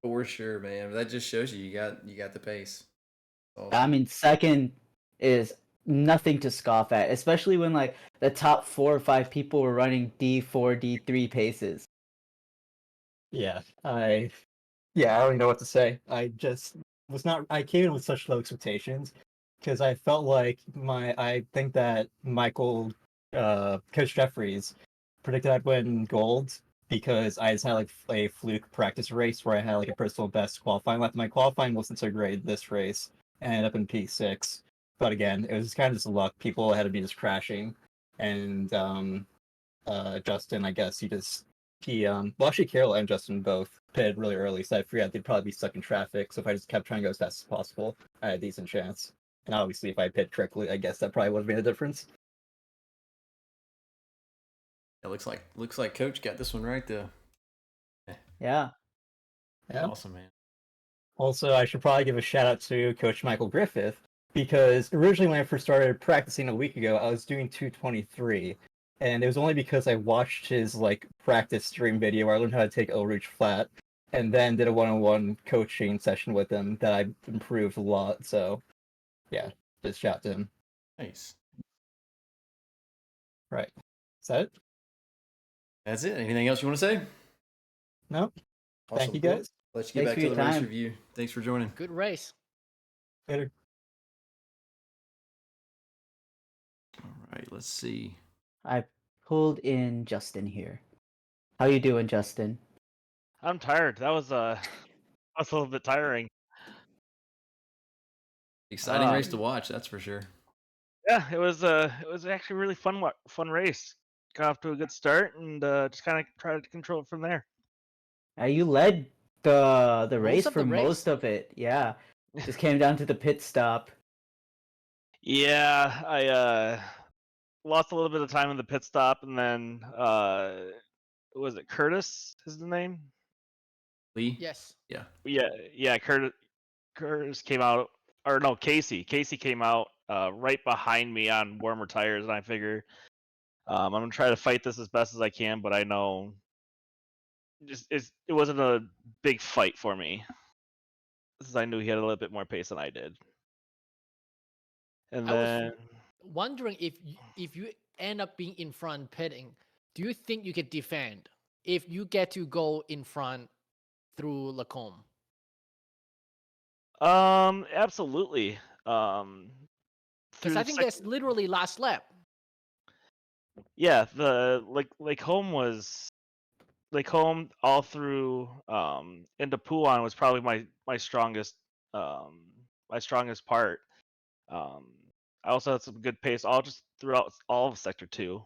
For sure, man. That just shows you got the pace. Awesome. I mean, second is nothing to scoff at, especially when the top 4 or 5 people were running D4, D3 paces. Yeah, I don't even know what to say. I just was not. I came in with such low expectations because I felt like I think that Coach Jeffries predicted I'd win gold because I just had a fluke practice race where I had a personal best qualifying lap. My qualifying wasn't so great this race. I ended up in P6, but again, it was kind of just luck. People ahead of me just crashing, and Justin, I guess well, actually Carol and Justin both pitted really early, so I figured they'd probably be stuck in traffic. So if I just kept trying to go as fast as possible, I had a decent chance. And obviously, if I pit correctly, I guess that probably would have made a difference. It looks like Coach got this one right though. Yeah. Yeah. Awesome, man. Also, I should probably give a shout out to Coach Michael Griffith because originally when I first started practicing a week ago, I was doing 223. And it was only because I watched his practice stream video where I learned how to take Old Rouge flat, and then did a one-on-one coaching session with him that I improved a lot. So, yeah, just shout to him. Nice. Right. Is that it? That's it. Anything else you want to say? No. Awesome. Thank you, guys. Let's get Thanks back for to your the race time. review. Thanks for joining. Good race. Later. All right, let's see. I pulled in Justin here. How you doing, Justin? I'm tired. That was a little bit tiring. Exciting race to watch, that's for sure. Yeah, it was actually a really fun race. Got off to a good start and just kind of tried to control it from there. You led the race of for the race. most of it. Yeah, just came down to the pit stop. Yeah, I lost a little bit of time in the pit stop, and then was it Curtis? Is the name? Lee? Yes. Yeah. Yeah. Curtis came out, or no, Casey. Casey came out right behind me on warmer tires, and I figure I'm gonna try to fight this as best as I can, but I know it wasn't a big fight for me, because I knew he had a little bit more pace than I did. And I was then wondering if you end up being in front pitting, do you think you could defend if you get to go in front through Lacombe? absolutely. Because I think that's literally last lap. Yeah, the Lacombe all through into Puan was probably my strongest part. I also had some good pace all just throughout all of sector 2.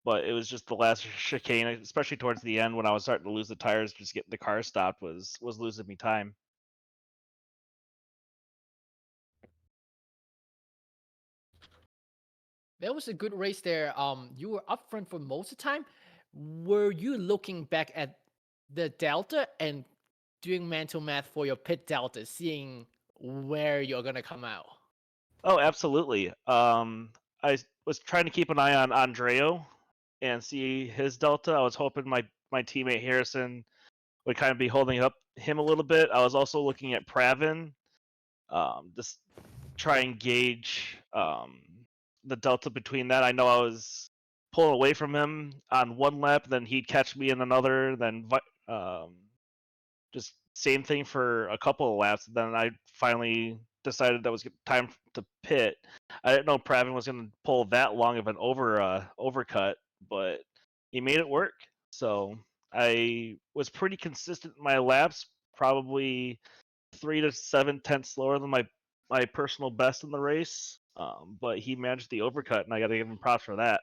But it was just the last chicane, especially towards the end when I was starting to lose the tires, just getting the car stopped was losing me time. That was a good race there. You were up front for most of the time. Were you looking back at the delta and doing mental math for your pit delta, seeing where you're gonna come out? Oh, absolutely. I was trying to keep an eye on Andreo and see his delta. I was hoping my teammate Harrison would kind of be holding up him a little bit. I was also looking at Pravin, just try and gauge the delta between that. I know I was pulling away from him on one lap, then he'd catch me in another, then just same thing for a couple of laps. Then I finally decided that was time to pit. I didn't know Pravin was going to pull that long of an overcut, but he made it work. So I was pretty consistent in my laps, probably 3 to 7 tenths slower than my personal best in the race. But he managed the overcut, and I got to give him props for that.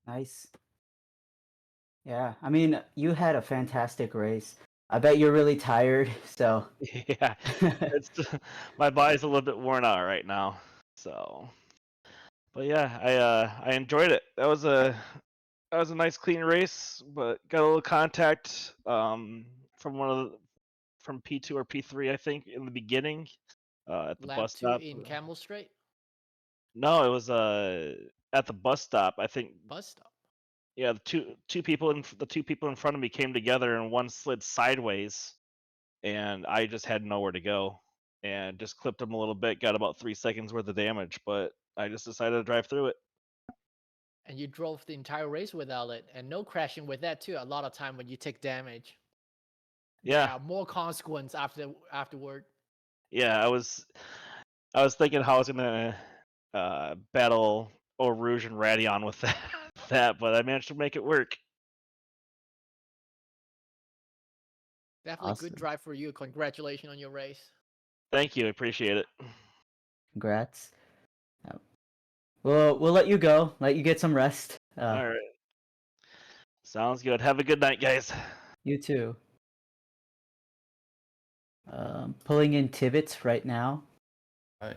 Nice. Yeah, I mean, you had a fantastic race. I bet you're really tired, so. Yeah, it's my body's a little bit worn out right now. So, but yeah, I enjoyed it. That was a nice clean race, but got a little contact from from P2 or P3 I think in the beginning at the Lap bus 2 stop. in Camel Straight No, it was at the bus stop. I think bus stop. yeah, the two people in front of me came together and one slid sideways, and I just had nowhere to go, and just clipped him a little bit. Got about 3 seconds worth of damage, but I just decided to drive through it. And you drove the entire race without it, and no crashing with that too. A lot of time when you take damage, there Yeah, are more consequence afterward. yeah. I was thinking how I was gonna battle Rouge and Radion with that, but I managed to make it work. Definitely good Awesome. drive for you. Congratulations on your race. Thank you, I appreciate it. Congrats. We'll let you go. Let you get some rest. All right, sounds good. Have a good night, guys. You too. Pulling in Tibbets right now.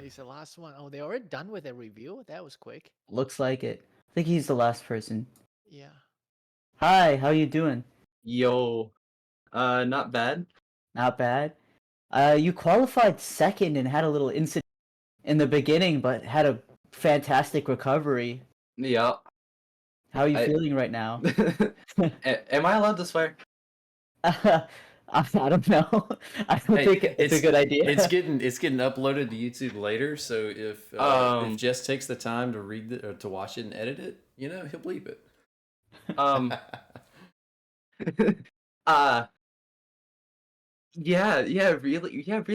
He's the last one. Oh, they already done with the review? That was quick. Looks like it. I think he's the last person. Yeah. Hi, how you doing? Yo, not bad. Not bad. You qualified second and had a little incident in the beginning, but had a fantastic recovery. Yeah. How are you I- feeling right now? Am I allowed to swear? I don't know. I don't Hey, think it's a good idea. It's getting uploaded to YouTube later, so if Jess takes the time to read it or to watch it and edit it, you know, he'll bleep it.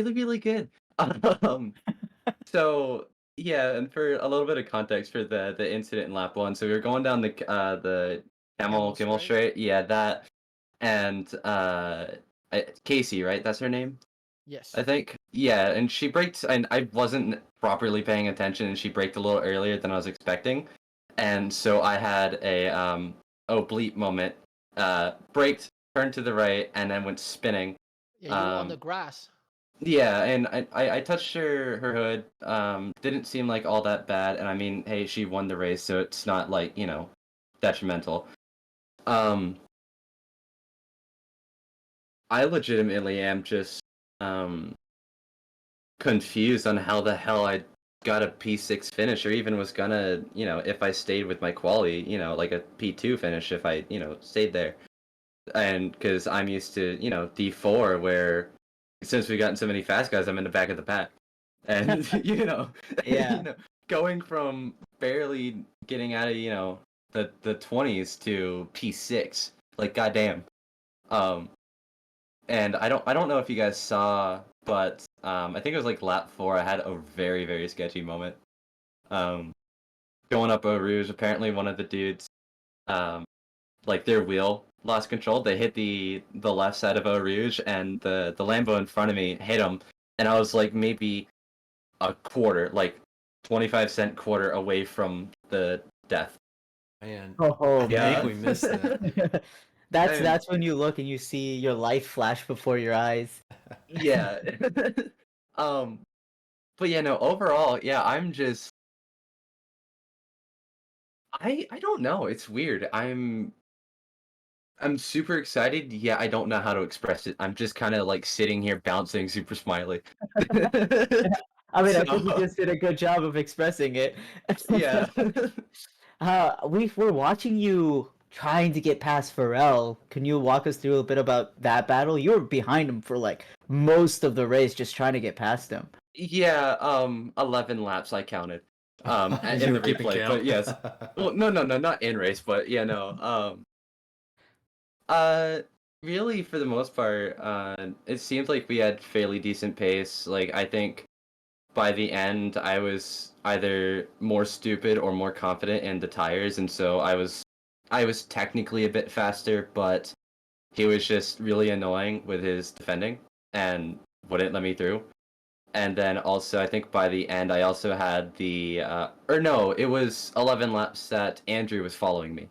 Really good. So yeah, and for a little bit of context for the incident in lap 1, so we were going down the Camel Straight? Straight, yeah, that, and Casey, right? That's her name, Yes. I think. Yeah, and she braked, and I wasn't properly paying attention, and she braked a little earlier than I was expecting, and so I had a oh bleep moment. Braked, turned to the right, and then went spinning. Yeah, you were on the grass. Yeah, and I touched her hood. Didn't seem like all that bad, and I mean, hey, she won the race, so it's not like, you know, detrimental. I legitimately am just confused on how the hell I got a P6 finish, or even was gonna, you know, if I stayed with my quality, you know, like a P2 finish if I, you know, stayed there. And because I'm used to, you know, D4, where since we've gotten so many fast guys, I'm in the back of the pack. And, you know, Yeah. you know, going from barely getting out of, you know, the 20s to P6, like, goddamn. And I don't know if you guys saw, but I think it was like lap 4. I had a very, very sketchy moment. Going up Eau Rouge, apparently one of the dudes, like their wheel lost control. They hit the left side of Eau Rouge, and the Lambo in front of me hit him, and I was like maybe a quarter, like 25-cent quarter away from the death. Man, Oh, I think we missed that. That's when you look and you see your life flash before your eyes. Yeah. But yeah, no, overall, yeah, I don't know. It's weird. I'm super excited. Yeah, I don't know how to express it. I'm just kind of like sitting here bouncing, super smiley. I mean, I think you So, just did a good job of expressing it. yeah. We're watching you trying to get past Pharrell. Can you walk us through a bit about that battle? You were behind him for like most of the race, just trying to get past him. Yeah, 11 laps I counted. In You the were keeping replay, count? but yes. Well, no, not in race, but yeah, no. Really, for the most part, it seemed like we had fairly decent pace. Like, I think by the end, I was either more stupid or more confident in the tires, and so I was technically a bit faster, but he was just really annoying with his defending and wouldn't let me through. And then also, I think by the end, I also had or no, it was 11 laps that Andrew was following me.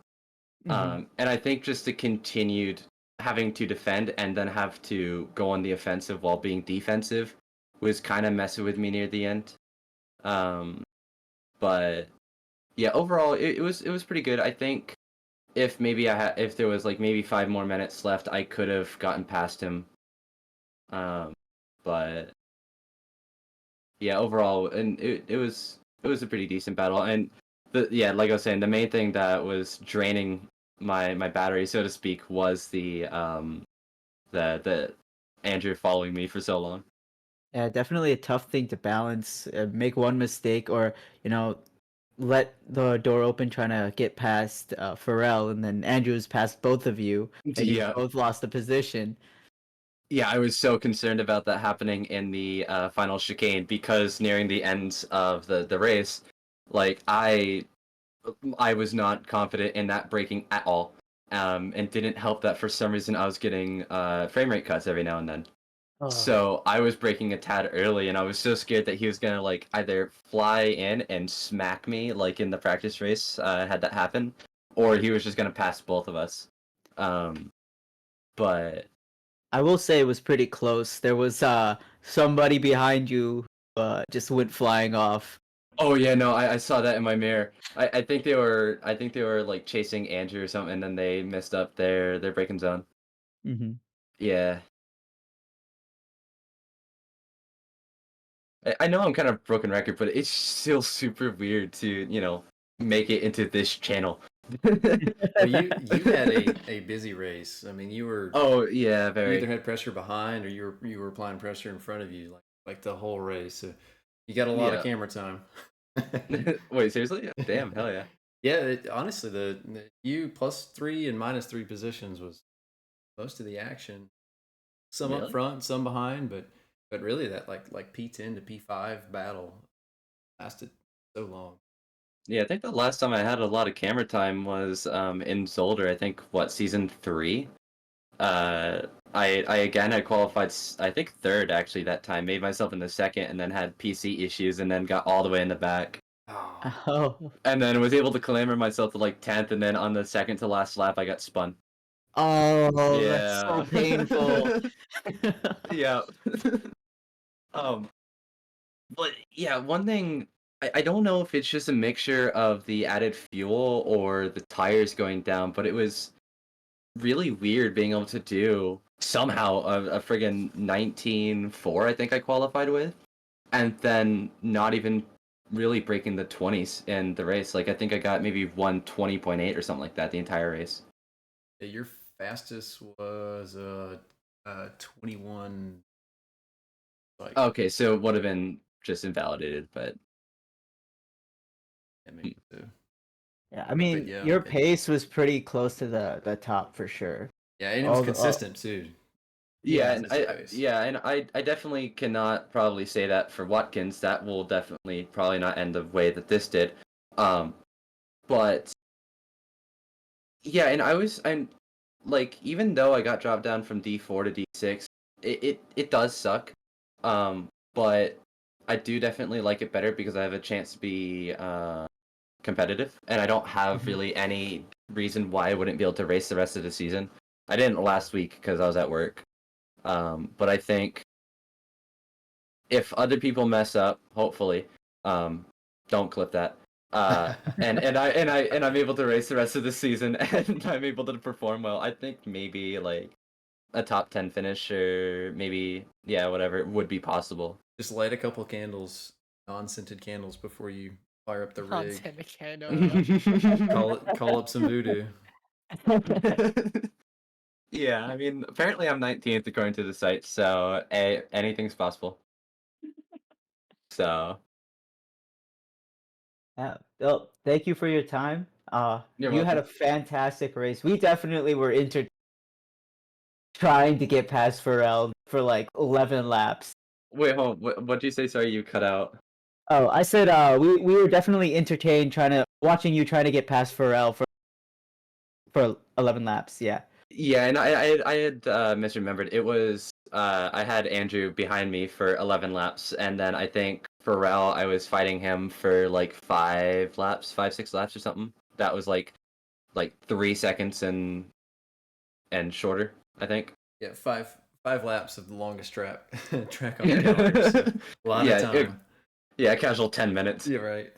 And I think just the continued having to defend and then have to go on the offensive while being defensive was kind of messing with me near the end. But yeah, overall, it was pretty good. I think if there was like maybe 5 more minutes left, I could have gotten past him. But yeah, overall, and it was a pretty decent battle. And like I was saying, the main thing that was draining my battery, so to speak, was the Andrew following me for so long. Yeah, definitely a tough thing to balance. Make one mistake, or let the door open trying to get past Pharrell, and then Andrew's past both of you, and you Yeah. both lost the position. Yeah, I was so concerned about that happening in the final chicane because nearing the end of the race, like I was not confident in that braking at all, and didn't help that for some reason I was getting frame rate cuts every now and then. Oh. So I was braking a tad early, and I was so scared that he was gonna like either fly in and smack me, like in the practice race, had that happen, or he was just gonna pass both of us. But I will say it was pretty close. There was somebody behind you just went flying off. oh yeah, no, I saw that in my mirror. I think they were like chasing Andrew or something, and then they messed up their braking zone. Mm-hmm. Yeah. I know I'm kind of broken record, but it's still super weird to, make it into this channel. Well, you had a busy race. I mean, you were Oh yeah, you very. either had pressure behind or you were applying pressure in front of you, like the whole race. So you got a lot of Yeah. camera time. Wait, seriously? Damn, hell yeah. Yeah, honestly, the you +3 and -3 positions was most of the action. Some up Really? front, some behind, but really that like P10 to P5 battle lasted so long. Yeah, I think the last time I had a lot of camera time was in Zolder. I think season 3. I again had qualified I think third actually that time. Made myself in the second, and then had PC issues, and then got all the way in the back. Oh, Oh. And then was able to clamber myself to like 10th, and then on the second to last lap I got spun. Oh, that's so Yeah. painful. Yeah. um but yeah, one thing I don't know if it's just a mixture of the added fuel or the tires going down, but it was really weird being able to do somehow a friggin' 19.4 I think I qualified with, and then not even really breaking the 20s in the race. Like I think I got maybe 1:20.8 or something like that the entire race. yeah, your fastest was 21. Like Okay, so it would have been just invalidated, but yeah, maybe so. Yeah, I mean, yeah, your it- pace was pretty close to the top for sure. Yeah, and it was All the- consistent too. Yeah, it's and his I race. yeah, and I definitely cannot probably say that for Watkins. That will definitely probably not end the way that this did. But yeah, and I'm like, even though I got dropped down from D4 to D6, it does suck. But I do definitely like it better because I have a chance to be competitive, and I don't have really any reason why I wouldn't be able to race the rest of the season. I didn't last week because I was at work. But I think if other people mess up, hopefully, don't clip that. And I'm able to race the rest of the season, and I'm able to perform well. I think maybe like a top 10 finish, or maybe whatever would be possible. Just light a couple candles, non-scented candles, before you fire up the rig. Content candle. Call up some voodoo. Yeah, I mean, apparently I'm 19th according to the site, so anything's possible. So Yeah. Well, thank you for your time. You're You had welcome. a fantastic race. We definitely were trying to get past Pharrell for like 11 laps. Wait, hold on. What'd you say? Sorry, you cut out. Oh, I said we were definitely entertained watching you trying to get past Pharrell for 11 laps. Yeah. Yeah, and I had misremembered. It was I had Andrew behind me for 11 laps, and then I think Pharrell, I was fighting him for like 5 laps, 5-6 laps or something. That was like 3 seconds and shorter, I think. Yeah, five laps of the longest track on the calendar. So a lot of time. Yeah, casual 10 minutes. Yeah, right.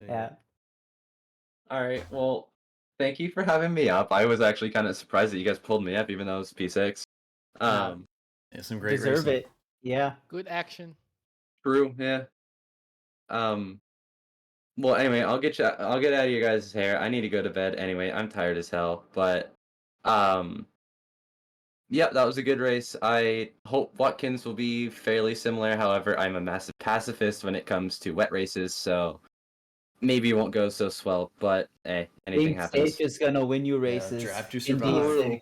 Yeah. All right. Well, thank you for having me up. I was actually kind of surprised that you guys pulled me up, even though it was P6. Yeah, some great Deserve racing. it. Yeah. Good action. True. Yeah. Well, anyway, I'll get out of your guys' hair. I need to go to bed anyway. I'm tired as hell. But, yeah, that was a good race. I hope Watkins will be fairly similar. However, I'm a massive pacifist when it comes to wet races, so maybe it won't go so swell. But hey, anything Being happens. safe is gonna win you races. draft to in survive.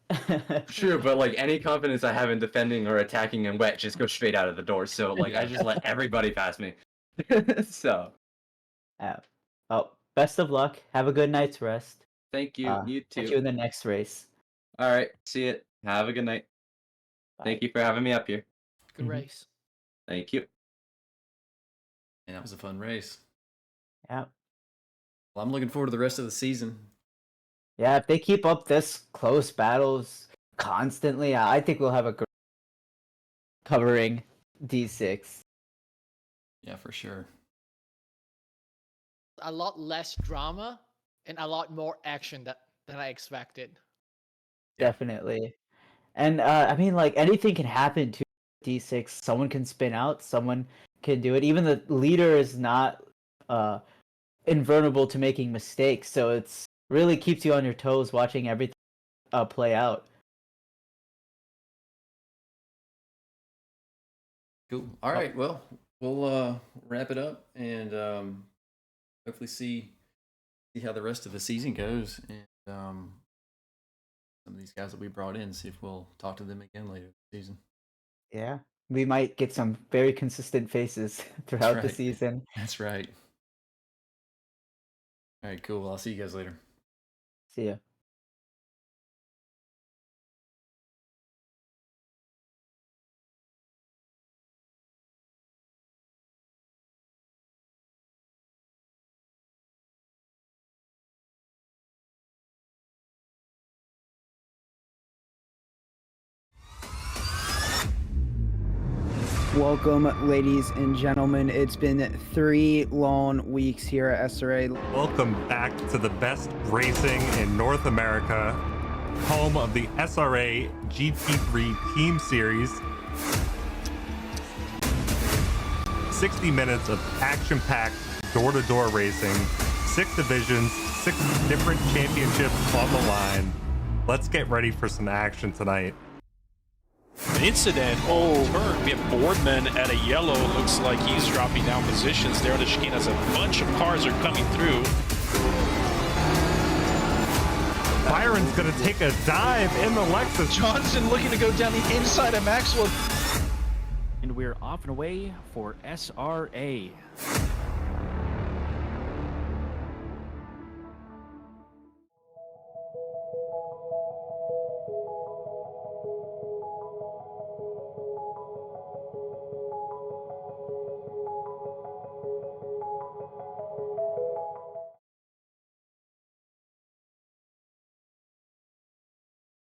D6. True, but like any confidence I have in defending or attacking in wet just goes straight out of the door. So like I just let everybody pass me. So. Oh, best of luck. Have a good night's rest. Thank you. You too. Catch you in the next race. All right. See you. Have a good night. Thank you for having me up here. Good race. Thank you. And that was a fun race. Yeah. Well, I'm looking forward to the rest of the season. Yeah, if they keep up this close battles constantly, I think we'll have a great covering D6. Yeah, for sure. A lot less drama and a lot more action than I expected. Definitely. And I mean, like, anything can happen to D6. Someone can spin out, someone can do it. Even the leader is not invulnerable to making mistakes, so it's really keeps you on your toes watching everything play out. Cool. All right. Well, we'll wrap it up and hopefully see how the rest of the season goes, and some of these guys that we brought in, see if we'll talk to them again later this season. Yeah, we might get some very consistent faces throughout the season. That's right. All right, cool. I'll see you guys later. See ya. Welcome, ladies and gentlemen. It's been 3 long weeks here at SRA. Welcome back to the best racing in North America, home of the SRA GT3 Team Series. 60 minutes of action-packed door-to-door racing, 6 divisions, 6 different championships on the line. Let's get ready for some action tonight. An incident. Turn. We have Boardman at a yellow. Looks like he's dropping down positions there. The chicane has a bunch of cars are coming through. Byron's going to take a dive in the Lexus. Johnson looking to go down the inside of Maxwell. And we're off and away for SRA.